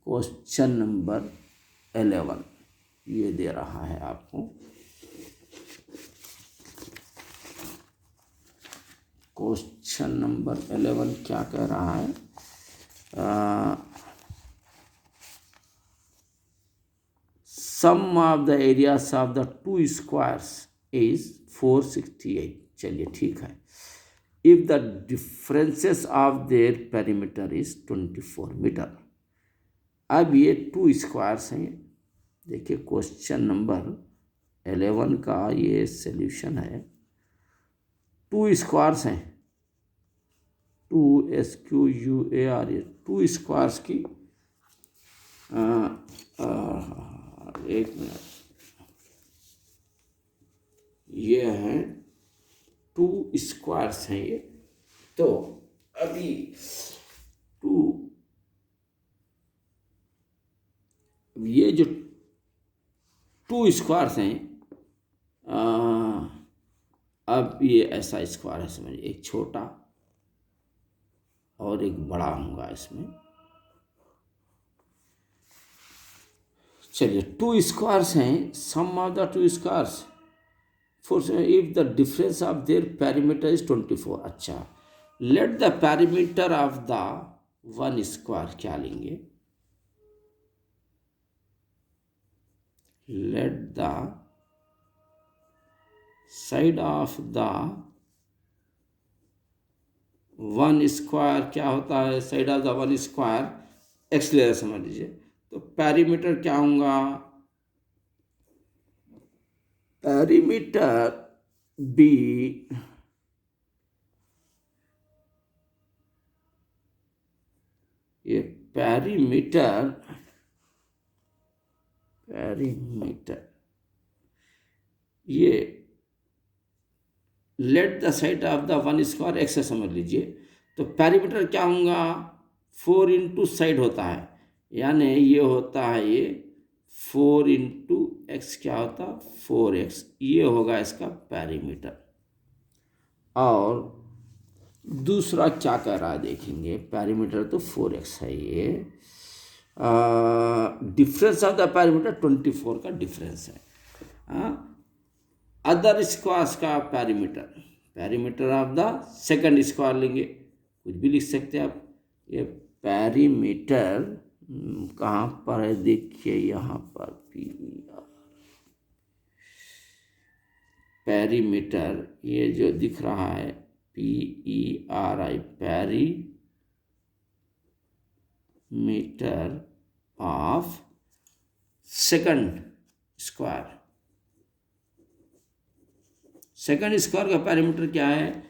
[SPEAKER 1] क्वेश्चन नंबर 11 ये दे रहा है आपको, क्वेश्चन नंबर 11 क्या कह रहा है, sum of the areas of the two squares is 468। चलिए ठीक है। If the differences of their perimeter is 24 metre. अब ये टू स्क्वायर्स हैं, देखिए क्वेश्चन नंबर 11 का ये सॉल्यूशन है। टू स्क्वायर्स हैं, 2 SQUAR, ये टू स्क्वायर्स की एक मिनट, ये है टू स्क्वायर्स हैं ये। तो अभी ये जो टू स्क्वायर्स हैं, अब ये ऐसा स्क्वायर है, समझिए एक छोटा और एक बड़ा होगा इसमें। चलिए टू स्क्वायर्स हैं, sum of the two squares if the difference of their perimeter is 24। अच्छा, let the perimeter of the one square क्या लेंगे, let the side of the one square क्या होता है, side of the one square x ले समझ लीजिए। तो पेरीमीटर क्या होगा, पेरीमीटर बी ये पेरीमीटर ये let the side of the one square x समझ लीजिए। तो पेरीमीटर क्या होगा 4 इंटू साइड होता है, यानी ये होता है ये 4 इंटू एक्स क्या होता, 4x, ये होगा इसका पेरीमीटर। और दूसरा क्या कह रहा है देखेंगे, पेरीमीटर तो 4x है, ये डिफरेंस ऑफ द पेरीमीटर 24 का डिफरेंस है। अदर स्क्वायर्स का perimeter, perimeter of the second square लेंगे, कुछ भी लिख सकते हैं आप। ये पेरीमीटर कहाँ पर है देखिए, यहाँ पर पेरीमीटर, ये जो दिख रहा है PERI, perimeter of second square. Second square का पेरीमीटर क्या है,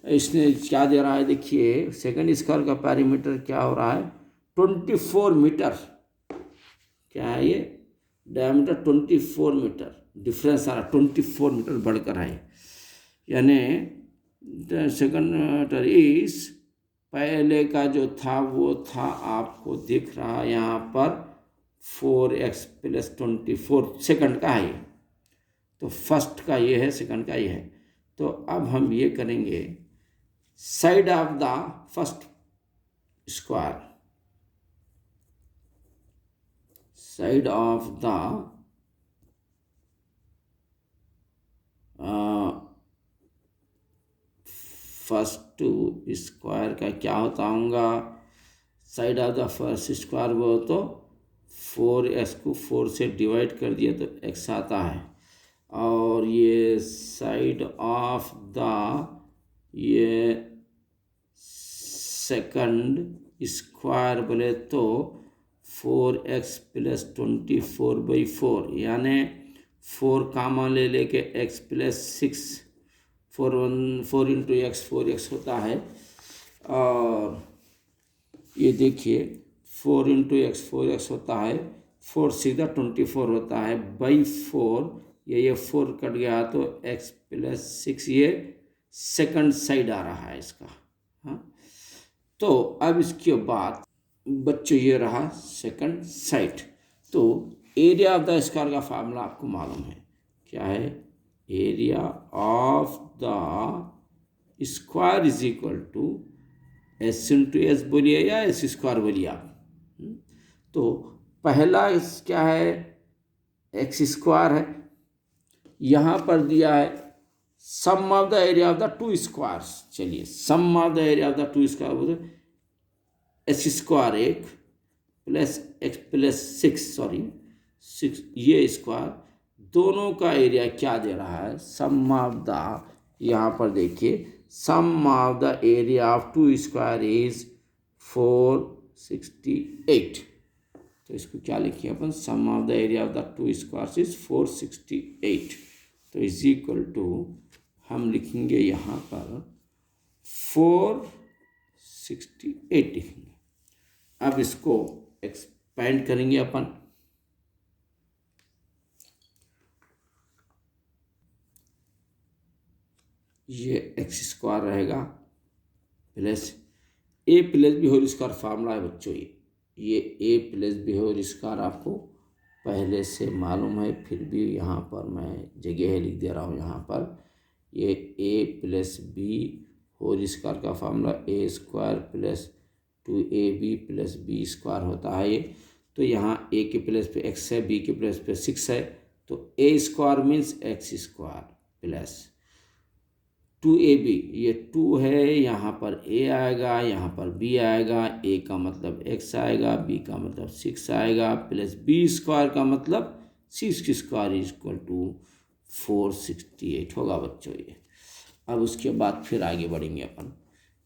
[SPEAKER 1] इसने क्या दे रहा है देखिए, सेकंड स्क्वायर का पेरीमीटर क्या हो रहा है, 24 मीटर। क्या है ये, डायमीटर 24 मीटर, डिफरेंस आ रहा 24 मीटर बढ़कर है, यानी सेकंड मीटर इज, पहले का जो था वो था आपको दिख रहा है यहाँ पर 4x प्लस 24 सेकंड का है, तो फर्स्ट का ये है, सेकंड का ये है। तो अब हम ये करेंगे, side of the first square, side of the first square का क्या होता होगा, side of the first square वो तो 4x को 4 से डिवाइड कर दिया तो x आता है, और ये साइड ऑफ द ये सेकंड स्क्वायर बोले तो 4x प्लस 24/4, यानी 4 कामा ले लेके x plus 6, 4 into x 4x होता है। और ये देखिए 4 इंटू एक्स 4x होता है, 4 सीधा 24 होता है, बाई 4, ये 4 कट गया तो x प्लस 6, ये सेकंड साइड आ रहा है इसका। हाँ, तो अब इसके बाद बच्चों ये रहा सेकंड साइड। तो एरिया ऑफ द स्क्वायर का फार्मूला आपको मालूम है, क्या है, area of the square is equal to s into s बोलिए या एस स्क्वायर बोलिए आप। तो पहला क्या है, एक्स स्क्वायर है, यहाँ पर दिया है sum of the area of the two squares. चलिए sum of the area of the two square बोलते s square 1 plus x plus 6 ये स्क्वायर, दोनों का एरिया क्या दे रहा है, सम ऑफ द, यहाँ पर देखिए sum of the area of two square is 468। तो इसको क्या लिखिए अपन, sum of the area of the two squares is 468, तो इज इक्वल टू हम लिखेंगे यहाँ पर 468 लिखेंगे। अब इसको एक्सपेंड करेंगे अपन, ये एक्स स्क्वायर रहेगा plus a plus b whole square formula है बच्चों, ये a plus b whole square आपको पहले से मालूम है, फिर भी यहाँ पर मैं जगह लिख दे रहा हूँ। यहाँ पर ये a plus b whole square का formula a square plus 2ab plus b square होता है ये। तो यहाँ ए के प्लस पे x है, बी के प्लस पे 6 है, तो a square means x square plus 2ab, ये 2 है, यहाँ पर a आएगा, यहाँ पर b आएगा, a का मतलब x आएगा, b का मतलब 6 आएगा, प्लस b स्क्वायर का मतलब 6 स्क्वायर इज इक्वल टू 468 होगा बच्चों ये। अब उसके बाद फिर आगे बढ़ेंगे अपन,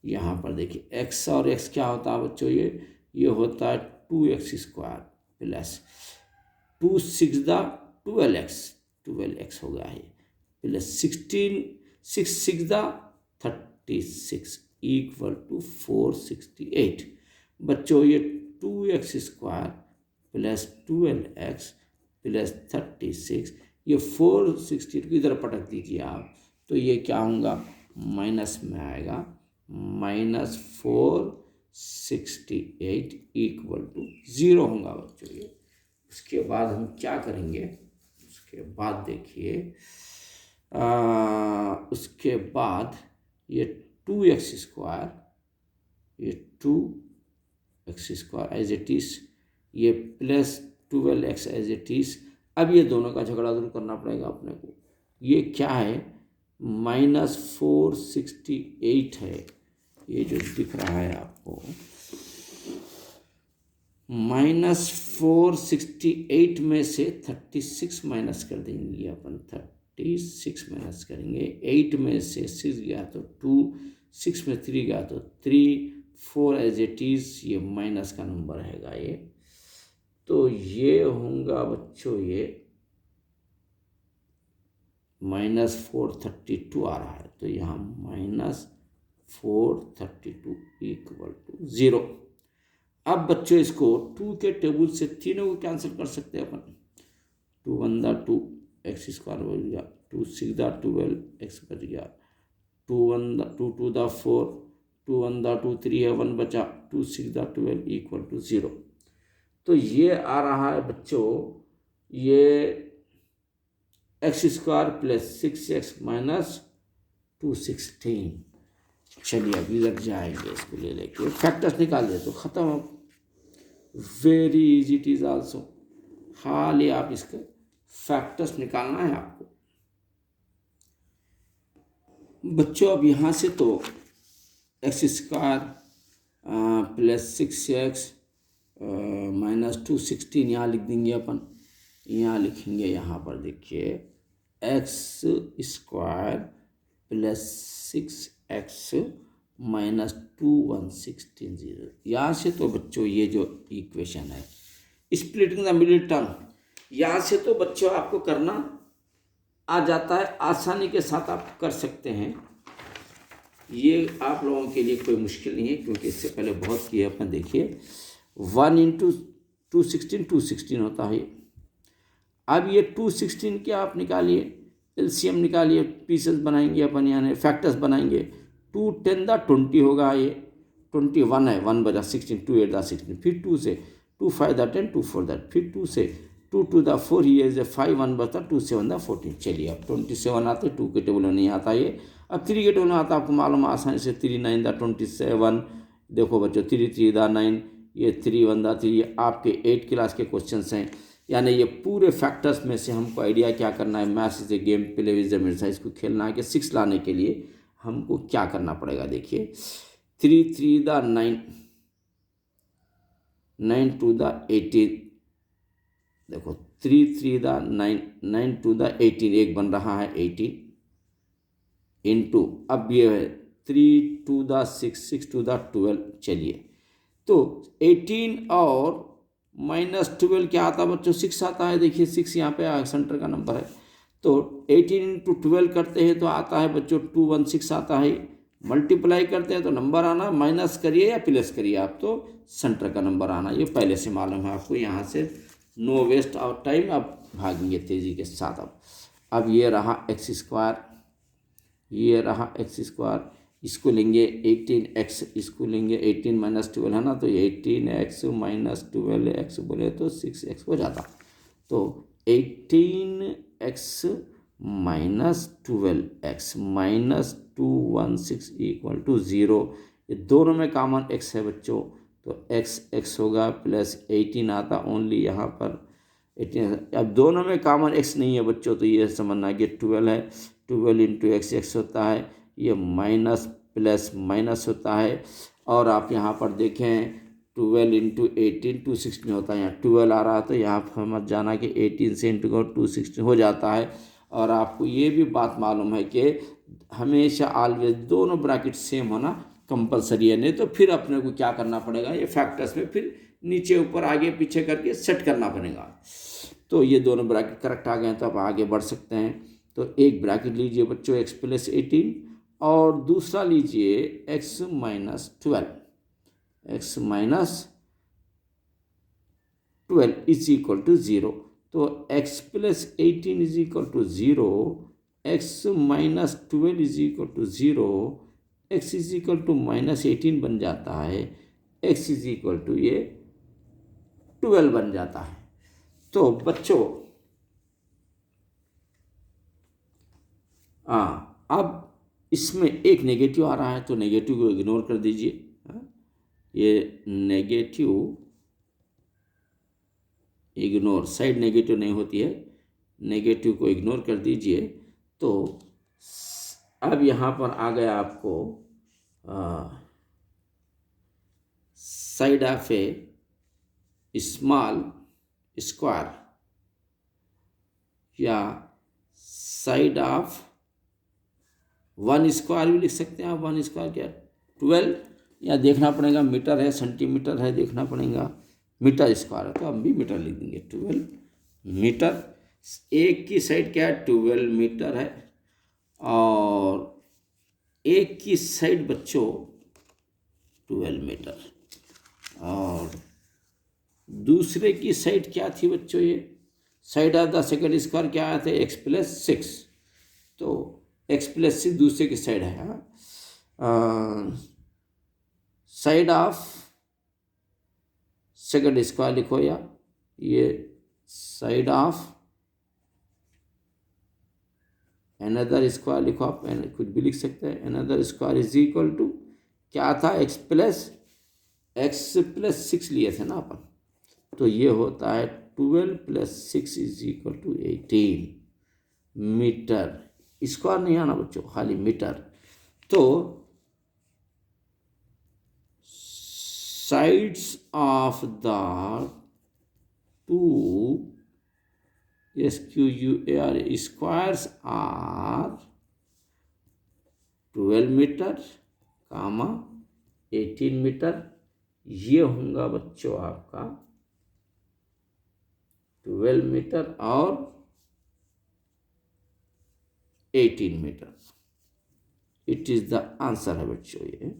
[SPEAKER 1] यहाँ पर देखिए x और x क्या होता है बच्चों, ये होता है 2x स्क्वायर प्लस 2 6 12x होगा ये, प्लस 6 6 36 इक्वल टू 468। बच्चों ये 2x square plus 12x plus 36, ये 468 को इधर पटक दीजिए आप, तो ये क्या होगा, माइनस में आएगा, माइनस 468 इक्वल टू 0 होगा बच्चों ये। उसके बाद हम क्या करेंगे, उसके बाद देखिए उसके बाद ये 2x², ये 2x² एज इट इज, ये plus 12x as it is. अब ये दोनों का झगड़ा जरूर करना पड़ेगा अपने को। ये क्या है, -468 है, ये जो दिख रहा है आपको, -468 में से 36 माइनस कर देंगे अपन, 36 माइनस करेंगे। 8 में से 6 गया तो 2, 6 में 3 गया तो 3, 4 एज इट इज, ये माइनस का नंबर हैगा ये। तो ये होगा बच्चों, ये -432 आ रहा है, तो यहाँ -432 = 0। अब बच्चों इसको 2 के टेबल से तीनों को कैंसिल कर सकते हैं अपन। 2 1 2 x² बच गया, 2 6 12 x बच गया, 2 1 2 2 4, 2 1 2 3 है, 1 बचा, 2 6 12 = 0। तो ये आ रहा है बच्चों, ये x² + 6x - 216। चलिए अभी लग जाएंगे, इसको ले लेके फैक्टर्स निकाल दे तो खत्म हो। Very easy it is also, खाली आप इसके फैक्टर्स निकालना है आपको बच्चों। अब यहाँ से तो x² + 6x - 216 यहाँ लिख देंगे अपन। यहाँ लिखेंगे, यहाँ पर देखिए x² + 6x - 2160। यहाँ से तो बच्चों ये जो इक्वेशन है, स्प्लिटिंग द मिडिल टर्म, यहाँ से तो बच्चों आपको करना आ जाता है, आसानी के साथ आप कर सकते हैं। ये आप लोगों के लिए कोई मुश्किल नहीं है, क्योंकि इससे पहले बहुत किए अपन। देखिए 1 × 216 216 होता है। अब ये 216 के आप निकालिए, एलसीएम निकालिए, पीसेस बनाएंगे अपन, यानी फैक्टर्स बनाएंगे। 2 10 20 होगा, ये 21 है, 1 बजा 16, 2 8 16, फिर 2 से 2 5 10, 2 4 फिर 2 से 2 2 4, ये 5 1 बचा, 2 7 14। चलिए अब 27 आते, 2 के टेबल में नहीं आता ये। अब 3 के टेबल में आता, आपको मालूम आसानी से, 3 9 27। देखो बच्चों 3 3 9, ये 3 1 3, ये आपके 8 क्लास के क्वेश्चंस हैं। यानी ये पूरे फैक्टर्स में से हमको आइडिया क्या करना है, maths is a game, play with the minutes, इसको खेलना है कि 6 लाने के लिए हमको क्या करना पड़ेगा। देखिए 3 3 9, 9 2 18, देखो 3 3 9, 9 2 18, एक बन रहा है 18 इंटू, अब ये है 3 2 6, 6 2 12। चलिए तो 18 और -12 क्या आता है बच्चों, 6 आता है। देखिए 6 यहाँ पे सेंटर का नंबर है, तो 18 × 12 करते हैं तो आता है बच्चों 216 आता है। मल्टीप्लाई करते हैं तो नंबर आना, माइनस करिए या प्लस करिए आप, तो सेंटर का नंबर आना, ये पहले से मालूम है आपको। यहाँ से नो वेस्ट ऑफ टाइम, अब भागेंगे तेज़ी के साथ। अब ये रहा x², ये रहा x², इसको लेंगे 18x, इसको लेंगे 18 - 12 है ना, तो 18x - 12x बोले तो 6x हो जाता। तो 18x - 12x - 216 = 0। ये दोनों में कॉमन x है बच्चों, तो x होगा, प्लस 18 आता ओनली यहाँ पर 18। अब दोनों में कॉमन x नहीं है बच्चों, तो ये समझना कि 12 है, 12 × x होता है, ये माइनस प्लस माइनस होता है। और आप यहाँ पर देखें 12 × 18 216 होता है, यहाँ 12 आ रहा है, तो यहाँ पर समझ जाना कि 18 से इंटू करो 216 हो जाता है। और आपको ये भी बात मालूम है कि हमेशा ऑलवेज दोनों ब्रैकेट सेम होना कंपलसरी है, नहीं तो फिर अपने को क्या करना पड़ेगा, ये फैक्टर्स में फिर नीचे ऊपर आगे पीछे करके सेट करना पड़ेगा। तो ये दोनों ब्रैकेट करेक्ट आ गए तो आप आगे बढ़ सकते हैं। तो एक ब्रैकेट लीजिए बच्चों x + 18, और दूसरा लीजिए x - 12, x - 12 = 0। तो x + 18 = 0, x - 12 = 0, x = -18 बन जाता है, x = ये 12 बन जाता है। तो बच्चों अब इसमें एक नेगेटिव आ रहा है तो नेगेटिव को इग्नोर कर दीजिए। ये नेगेटिव इग्नोर, साइड नेगेटिव नहीं होती है, नेगेटिव को इग्नोर कर दीजिए। तो अब यहाँ पर आ गया आपको side of A small square या साइड ऑफ वन स्क्वायर भी लिख सकते हैं आप। वन स्क्वायर क्या 12, या देखना पड़ेगा मीटर है सेंटीमीटर है, देखना पड़ेगा। मीटर स्क्वायर है तो हम भी मीटर लिख देंगे 12 मीटर। एक की साइड क्या है 12 मीटर है और एक की साइड बच्चों 12 मीटर और दूसरे की साइड क्या थी बच्चों, ये side of the second square क्या आया था x+6। तो x+6 दूसरे की साइड है। साइड ऑफ सेकंड स्क्वायर लिखो, या ये साइड ऑफ अनदर स्क्वायर लिखो, आप कुछ भी लिख सकते हैं। Another square is equal to क्या था x+6 लिए थे ना अपन, तो ये होता है 12 + 6 is equal to 18 metre. Square नहीं आना बच्चों, खाली मीटर। तो sides of the two SQUAR squares are 12 metre comma 18 metre. ये होगा बच्चों आपका 12 मीटर और 18 metre. It is the answer है बच्चों ये।